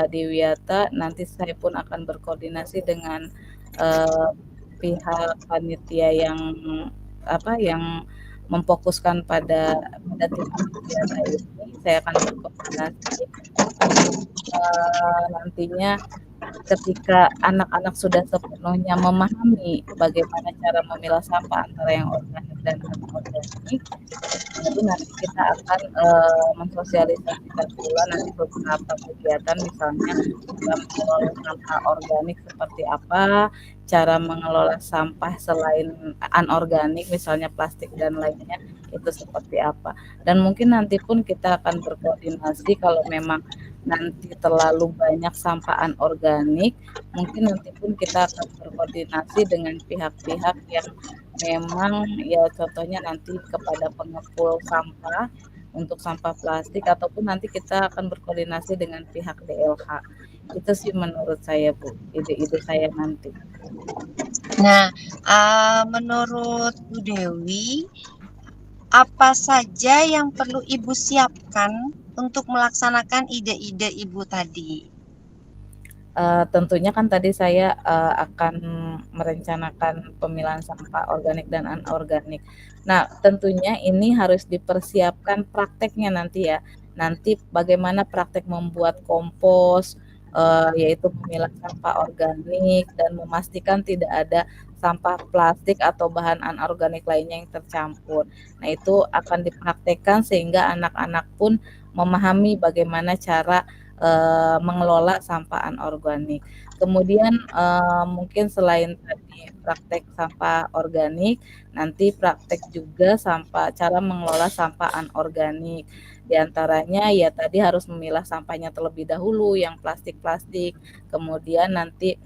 B: adiwiyata. Nanti saya pun akan berkoordinasi dengan pihak panitia yang memfokuskan pada tim adiwiyata ini. Saya akan berkoordinasi nantinya ketika anak-anak sudah sepenuhnya memahami bagaimana cara memilah sampah antara yang organik dan anorganik, baru nanti kita akan mensosialisasikan pula nanti beberapa kegiatan, misalnya cara mengelola sampah organik seperti apa, cara mengelola sampah selain anorganik, misalnya plastik dan lainnya, itu seperti apa. Dan mungkin nanti pun kita akan berkoordinasi kalau memang nanti terlalu banyak sampah anorganik, mungkin nanti pun kita akan berkoordinasi dengan pihak-pihak yang memang ya contohnya nanti kepada pengepul sampah untuk sampah plastik, ataupun nanti kita akan berkoordinasi dengan pihak DLH. Itu sih menurut saya Bu, ide-ide saya nanti.
A: Nah, menurut Bu Dewi, apa saja yang perlu Ibu siapkan untuk melaksanakan ide-ide Ibu tadi?
B: Tentunya kan tadi saya akan merencanakan pemilahan sampah organik dan anorganik. Nah, tentunya ini harus dipersiapkan prakteknya nanti ya. Nanti bagaimana praktek membuat kompos, yaitu memilah sampah organik dan memastikan tidak ada sampah plastik atau bahan anorganik lainnya yang tercampur. Nah, itu akan dipraktekkan sehingga anak-anak pun memahami bagaimana cara mengelola sampah anorganik. Kemudian mungkin selain tadi praktek sampah organik, nanti praktek juga cara mengelola sampah anorganik. Di antaranya ya tadi harus memilah sampahnya terlebih dahulu yang plastik-plastik, kemudian nanti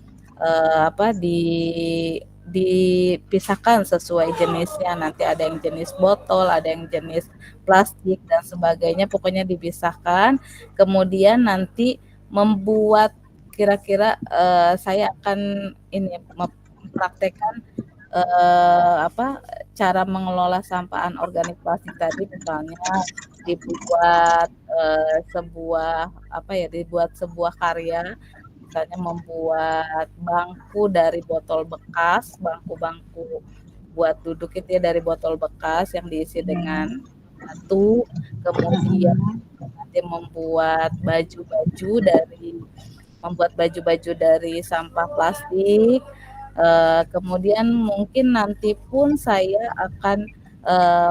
B: dipisahkan sesuai jenisnya. Nanti ada yang jenis botol, ada yang jenis plastik dan sebagainya, pokoknya dipisahkan. Kemudian nanti membuat kira-kira saya akan mempraktekkan cara mengelola sampah anorganik plastik tadi, misalnya dibuat sebuah karya, misalnya membuat bangku dari botol bekas, bangku-bangku buat duduk itu ya dari botol bekas yang diisi dengan batu, kemudian nanti membuat baju-baju dari sampah plastik. Kemudian mungkin nanti pun saya akan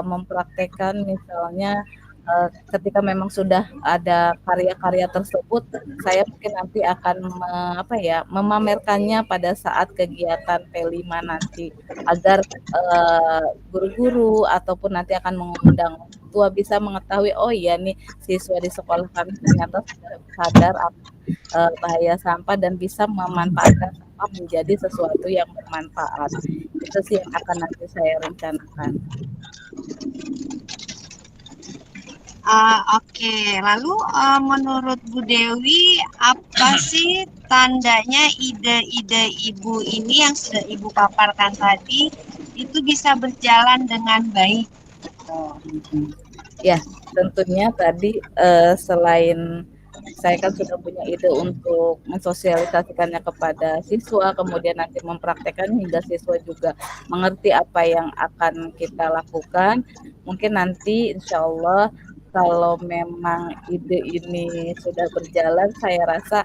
B: mempraktekkan misalnya ketika memang sudah ada karya-karya tersebut, saya mungkin nanti akan memamerkannya pada saat kegiatan P5 nanti, agar guru-guru ataupun nanti akan mengundang tua bisa mengetahui, oh iya nih siswa di sekolah kami ternyata sudah sadar bahaya sampah dan bisa memanfaatkan sampah menjadi sesuatu yang bermanfaat. Itu sih yang akan nanti saya rencanakan.
A: Oke. Lalu menurut Bu Dewi, apa sih tandanya ide-ide Ibu ini yang sudah Ibu paparkan tadi itu bisa berjalan dengan baik?
B: Oh, ya, tentunya tadi, selain saya kan sudah punya ide untuk mensosialisasikannya kepada siswa, kemudian nanti mempraktekkan hingga siswa juga mengerti apa yang akan kita lakukan. Mungkin nanti insya Allah kalau memang ide ini sudah berjalan, saya rasa,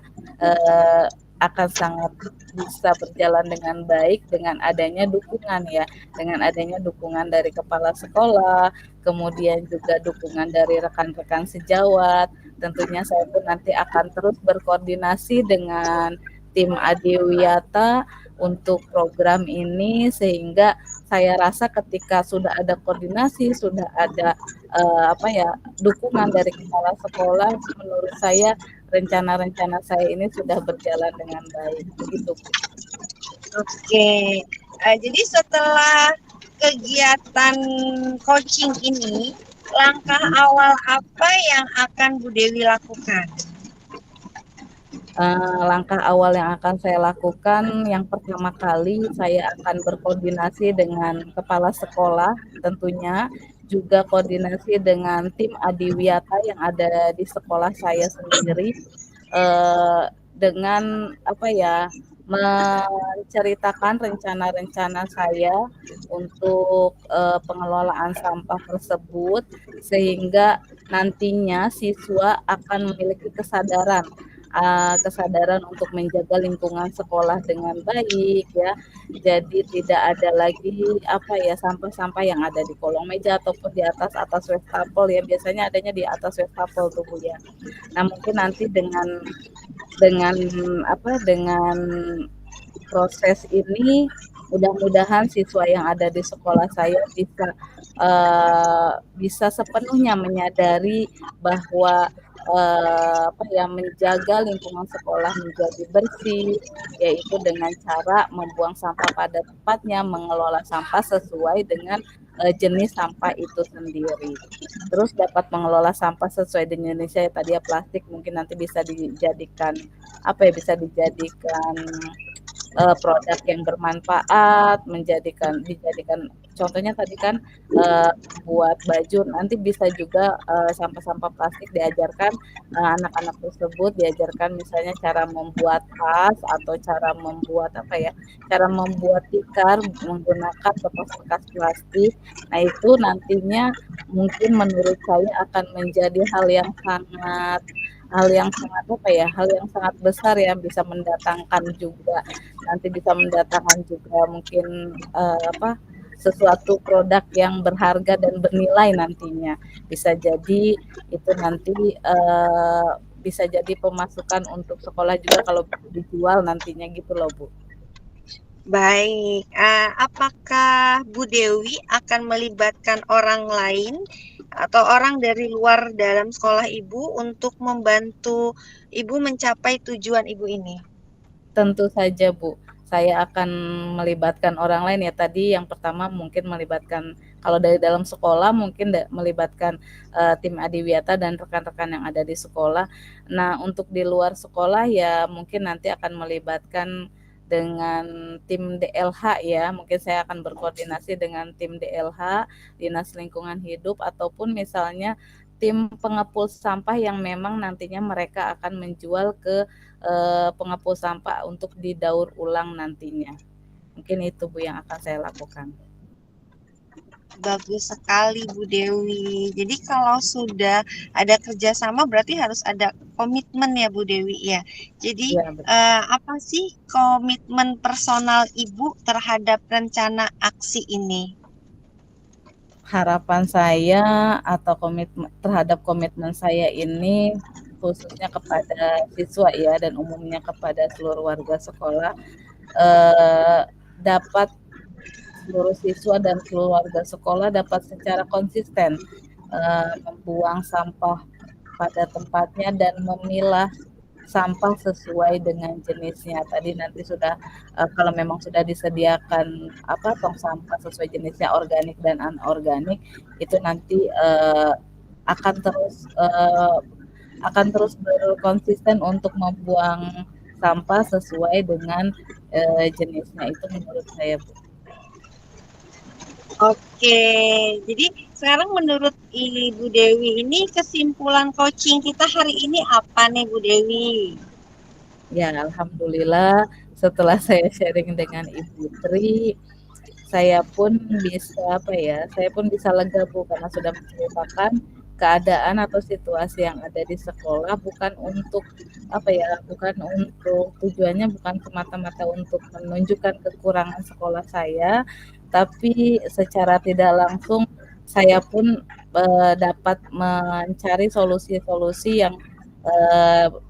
B: akan sangat bisa berjalan dengan baik dengan adanya dukungan ya, dengan adanya dukungan dari kepala sekolah, kemudian juga dukungan dari rekan-rekan sejawat. Tentunya saya pun nanti akan terus berkoordinasi dengan tim Adiwiyata untuk program ini sehingga saya rasa ketika sudah ada koordinasi, sudah ada apa ya, dukungan dari kepala sekolah, menurut saya rencana-rencana saya ini sudah berjalan dengan baik. Begitu, Bu.
A: Oke. Jadi setelah kegiatan coaching ini, langkah awal apa yang akan Bu Dewi lakukan?
B: Langkah awal yang akan saya lakukan, yang pertama kali saya akan berkoordinasi dengan kepala sekolah tentunya, juga koordinasi dengan tim Adiwiyata yang ada di sekolah saya sendiri, dengan apa ya, menceritakan rencana-rencana saya untuk, pengelolaan sampah tersebut, sehingga nantinya siswa akan memiliki kesadaran untuk menjaga lingkungan sekolah dengan baik ya. Jadi tidak ada lagi apa ya, sampah-sampah yang ada di kolong meja ataupun di atas wastafel ya, biasanya adanya di atas wastafel tuh Bu ya. Nah mungkin nanti dengan apa, dengan proses ini mudah-mudahan siswa yang ada di sekolah saya bisa sepenuhnya menyadari bahwa apa ya, menjaga lingkungan sekolah menjadi bersih, yaitu dengan cara membuang sampah pada tempatnya, mengelola sampah sesuai dengan jenis sampah itu sendiri. Terus dapat mengelola sampah sesuai dengan jenisnya tadi ya, plastik mungkin nanti bisa dijadikan apa ya, bisa dijadikan produk yang bermanfaat, dijadikan contohnya tadi kan buat baju, nanti bisa juga sampah-sampah plastik diajarkan anak-anak tersebut diajarkan misalnya cara membuat tas atau cara membuat apa ya, cara membuat tikar menggunakan bekas-bekas plastik. Nah itu nantinya mungkin menurut saya akan menjadi hal yang sangat apa ya, hal yang sangat besar ya, bisa mendatangkan juga nanti bisa mendatangkan juga mungkin apa, sesuatu produk yang berharga dan bernilai nantinya. Bisa jadi itu nanti bisa jadi pemasukan untuk sekolah juga kalau dijual nantinya gitu loh Bu.
A: Baik, apakah Bu Dewi akan melibatkan orang lain atau orang dari luar dalam sekolah Ibu untuk membantu Ibu mencapai tujuan Ibu ini?
B: Tentu saja Bu, saya akan melibatkan orang lain ya. Tadi yang pertama mungkin melibatkan kalau dari dalam sekolah mungkin melibatkan tim Adiwiyata dan rekan-rekan yang ada di sekolah. Nah, untuk di luar sekolah ya mungkin nanti akan melibatkan dengan tim DLH ya. Mungkin saya akan berkoordinasi dengan tim DLH, Dinas Lingkungan Hidup ataupun misalnya tim pengepul sampah yang memang nantinya mereka akan menjual ke pengepul sampah untuk didaur ulang nantinya. Mungkin itu Bu yang akan saya lakukan.
A: Bagus sekali Bu Dewi. Jadi kalau sudah ada kerjasama berarti harus ada komitmen ya Bu Dewi ya. Jadi
B: Ya,
A: apa sih komitmen personal Ibu terhadap rencana aksi ini?
B: harapan saya atau terhadap komitmen saya ini khususnya kepada siswa ya dan umumnya kepada seluruh warga sekolah eh, dapat seluruh siswa dan seluruh warga sekolah dapat secara konsisten membuang sampah pada tempatnya dan memilah sampah sesuai dengan jenisnya. Tadi nanti sudah kalau memang sudah disediakan apa tong sampah sesuai jenisnya organik dan anorganik itu nanti akan terus uh, akan terus berkonsisten untuk membuang sampah sesuai dengan jenisnya itu menurut saya Bu.
A: Oke, jadi sekarang menurut Ibu Dewi ini kesimpulan coaching kita hari ini apa nih Bu Dewi?
B: Ya, alhamdulillah setelah saya sharing dengan Ibu Tri, saya pun bisa apa ya, saya pun bisa lega Bu karena sudah menceritakan keadaan atau situasi yang ada di sekolah bukan untuk apa ya, bukan untuk tujuannya bukan semata-mata untuk menunjukkan kekurangan sekolah saya, tapi secara tidak langsung saya pun dapat mencari solusi-solusi yang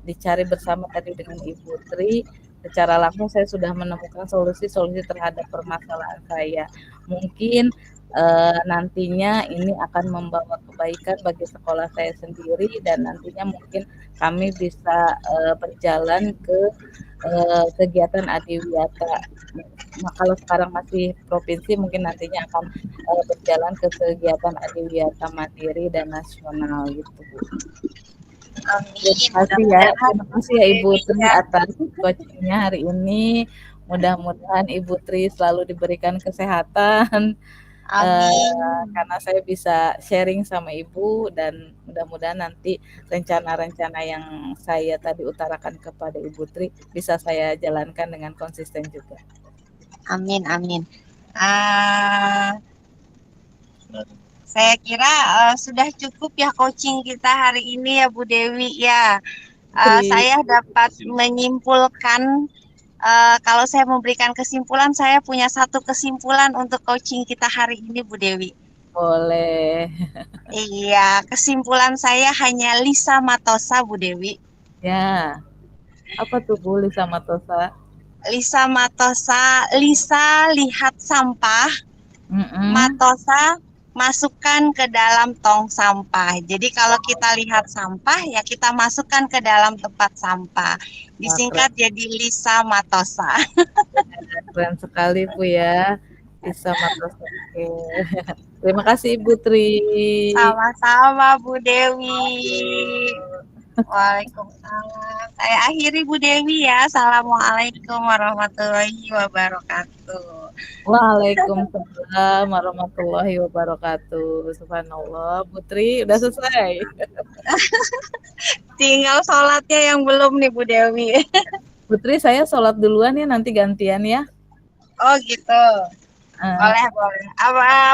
B: dicari bersama tadi dengan Ibu Tri. Secara langsung saya sudah menemukan solusi-solusi terhadap permasalahan saya. Mungkin nantinya ini akan membawa kebaikan bagi sekolah saya sendiri dan nantinya mungkin kami bisa berjalan ke kegiatan Adiwiyata. Nah, kalau sekarang masih provinsi mungkin nantinya akan berjalan ke kegiatan Adiwiyata mandiri dan nasional gitu Bu.
A: Amin, mudah-mudahan
B: Terima kasih
A: Bu
B: ya Ibu
A: Dewi
B: Tri
A: ya.
B: atas coachingnya hari ini. Mudah-mudahan Ibu Tri selalu diberikan kesehatan,
A: Amin.
B: karena saya bisa sharing sama Ibu dan mudah-mudahan nanti rencana-rencana yang saya tadi utarakan kepada Ibu Tri bisa saya jalankan dengan konsisten juga.
A: Amin, amin. Ah, saya kira sudah cukup ya coaching kita hari ini ya Bu Dewi ya.
B: Tri,
A: Saya dapat menyimpulkan kalau saya memberikan kesimpulan, saya punya satu kesimpulan untuk coaching kita hari ini Bu Dewi.
B: boleh.
A: Iya, kesimpulan saya hanya Lisa Matosa Bu Dewi.
B: Ya, apa tuh Bu Lisa Matosa?
A: Lisa Matosa, Lisa lihat sampah,
B: Mm-mm.
A: Matosa masukkan ke dalam tong sampah. Jadi kalau kita lihat sampah ya kita masukkan ke dalam tempat sampah.
B: Wah,
A: Disingkat
B: keren,
A: jadi Lisa Matosa.
B: keren sekali Bu ya. Lisa Matosa. Oke. Terima kasih Ibu Tri.
A: Sama-sama Bu Dewi. Waalaikumsalam. Saya akhiri Bu Dewi ya. Assalamualaikum warahmatullahi wabarakatuh.
B: Waalaikumsalam warahmatullahi wabarakatuh. Subhanallah, Putri udah selesai.
A: Tinggal sholatnya yang belum nih Bu Dewi.
B: Putri saya sholat duluan ya nanti gantian ya.
A: Oh gitu.
B: Eh,
A: Boleh, boleh.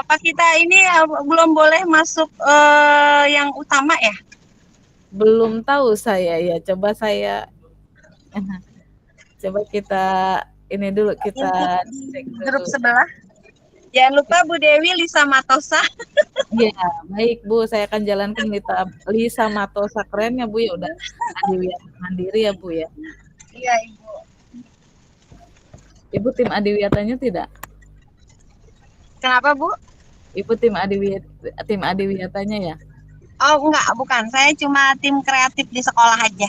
A: Apa kita ini belum boleh masuk yang utama ya?
B: belum tahu saya ya. Coba kita ini dulu kita
A: Input
B: cek
A: di grup
B: dulu.
A: sebelah. Jangan lupa Bu Dewi Lisa Matosa.
B: Iya, baik Bu, saya akan jalankan Lisa Matosa keren ya Bu ya udah Adiwiyata Mandiri ya Bu ya.
A: Iya Ibu.
B: Ibu tim Adiwiyatanya tidak?
A: Kenapa Bu?
B: Ibu tim Adiwiyatanya ya?
A: Oh enggak, bukan. Saya cuma tim kreatif di sekolah aja.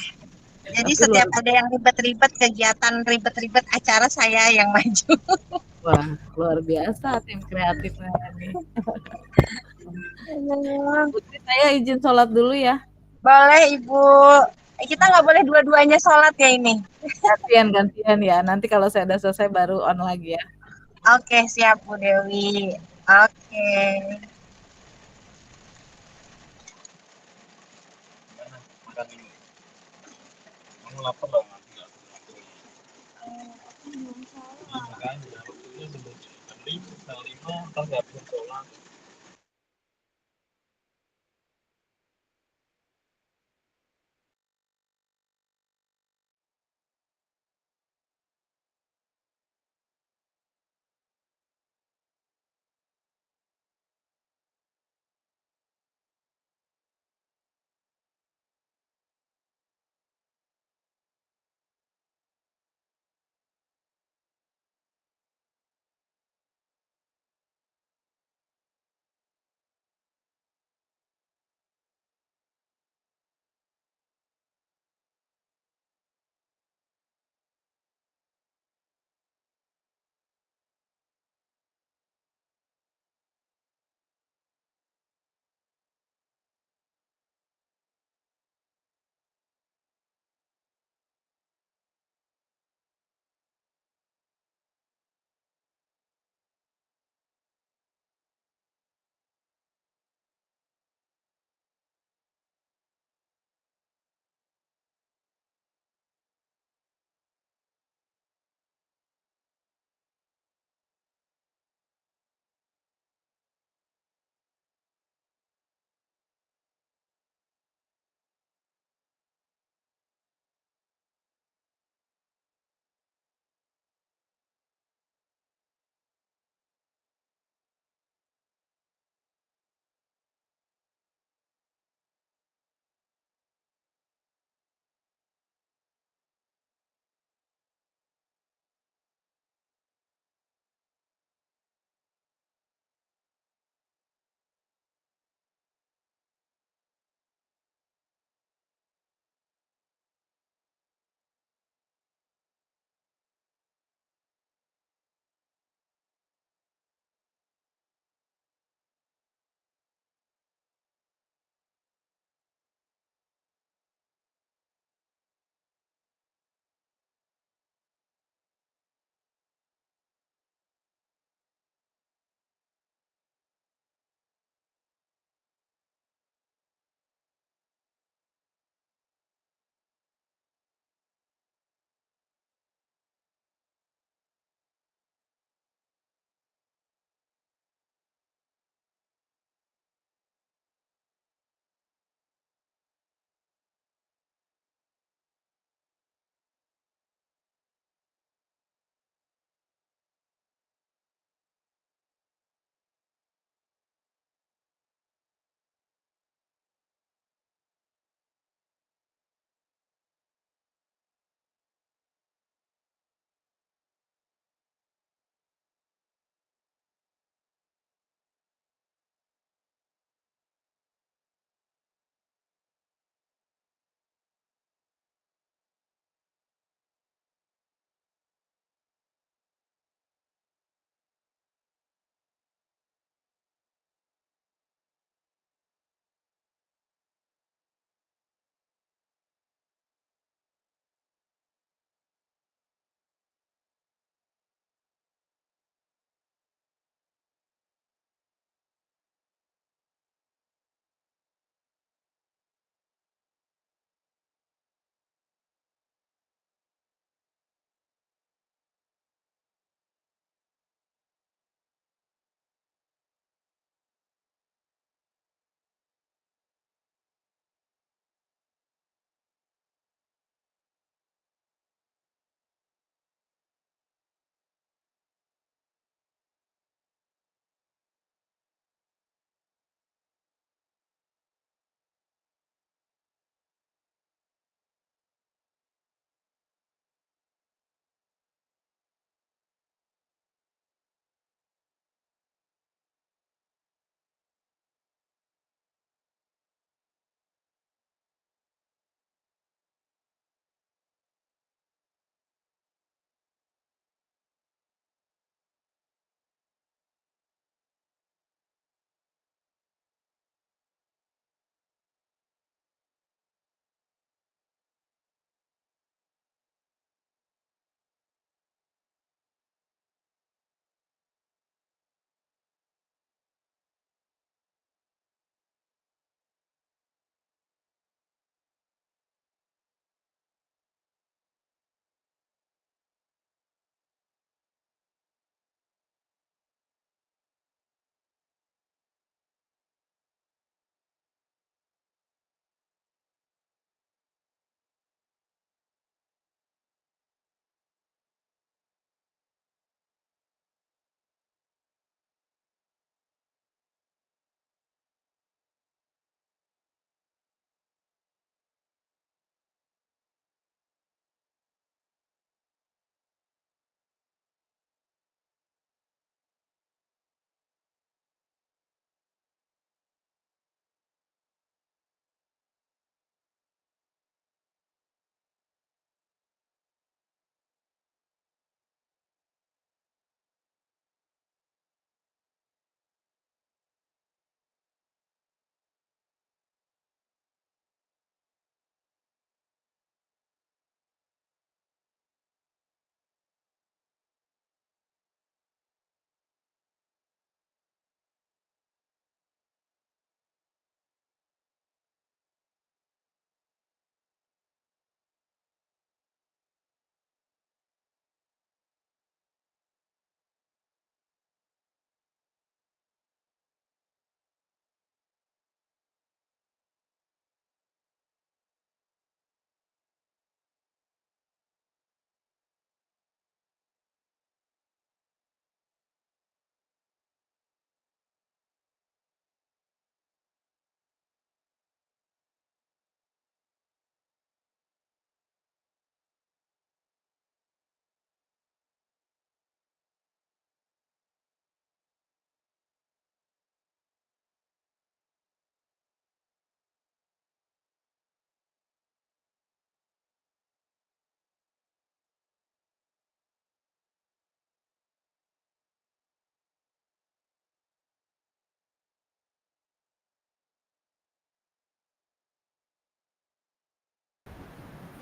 A: Jadi
B: Tapi luar
A: setiap ada yang ribet-ribet, kegiatan ribet-ribet acara saya yang maju.
B: Wah, luar biasa tim kreatifnya ini. Putri, saya izin sholat dulu ya.
A: Boleh Ibu. Kita nggak boleh dua-duanya sholat ya ini.
B: Gantian-gantian ya. Nanti kalau saya udah selesai baru on lagi ya.
A: Oke, siap Bu Dewi. Oke.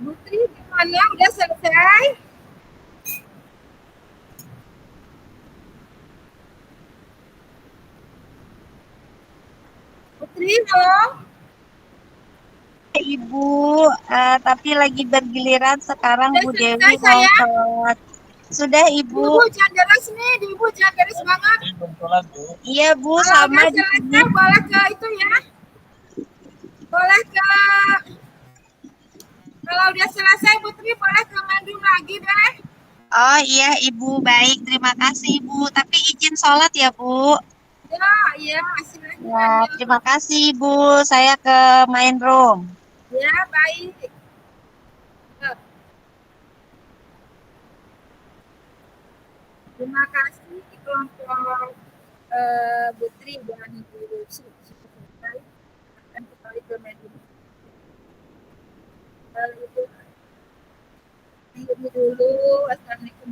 C: Putri gimana? Udah selesai? Putri, halo?
A: Ibu, tapi lagi bergiliran sekarang
C: Udah
A: Bu
C: selesai
A: Dewi mau
C: sayang?
A: sholat. Sudah Ibu.
C: Ibu jangan deras nih, Ibu jangan deras banget.
A: Iya Bu,
C: Kalau
A: sama
C: udah
A: di sini.
C: selesai boleh ke itu ya. Boleh ke Kalau udah selesai Putri boleh ke mandum lagi deh.
A: Oh iya Ibu, baik. Terima kasih Ibu. Tapi izin sholat ya Bu.
C: Ya, iya
A: Ya,
C: silahkan.
A: terima kasih Ibu. Saya ke main room.
C: Ya, baik. Terima kasih kelompok Putri dan Ibu selesai. Akan kembali ke medium. Ibu dulu. Assalamualaikum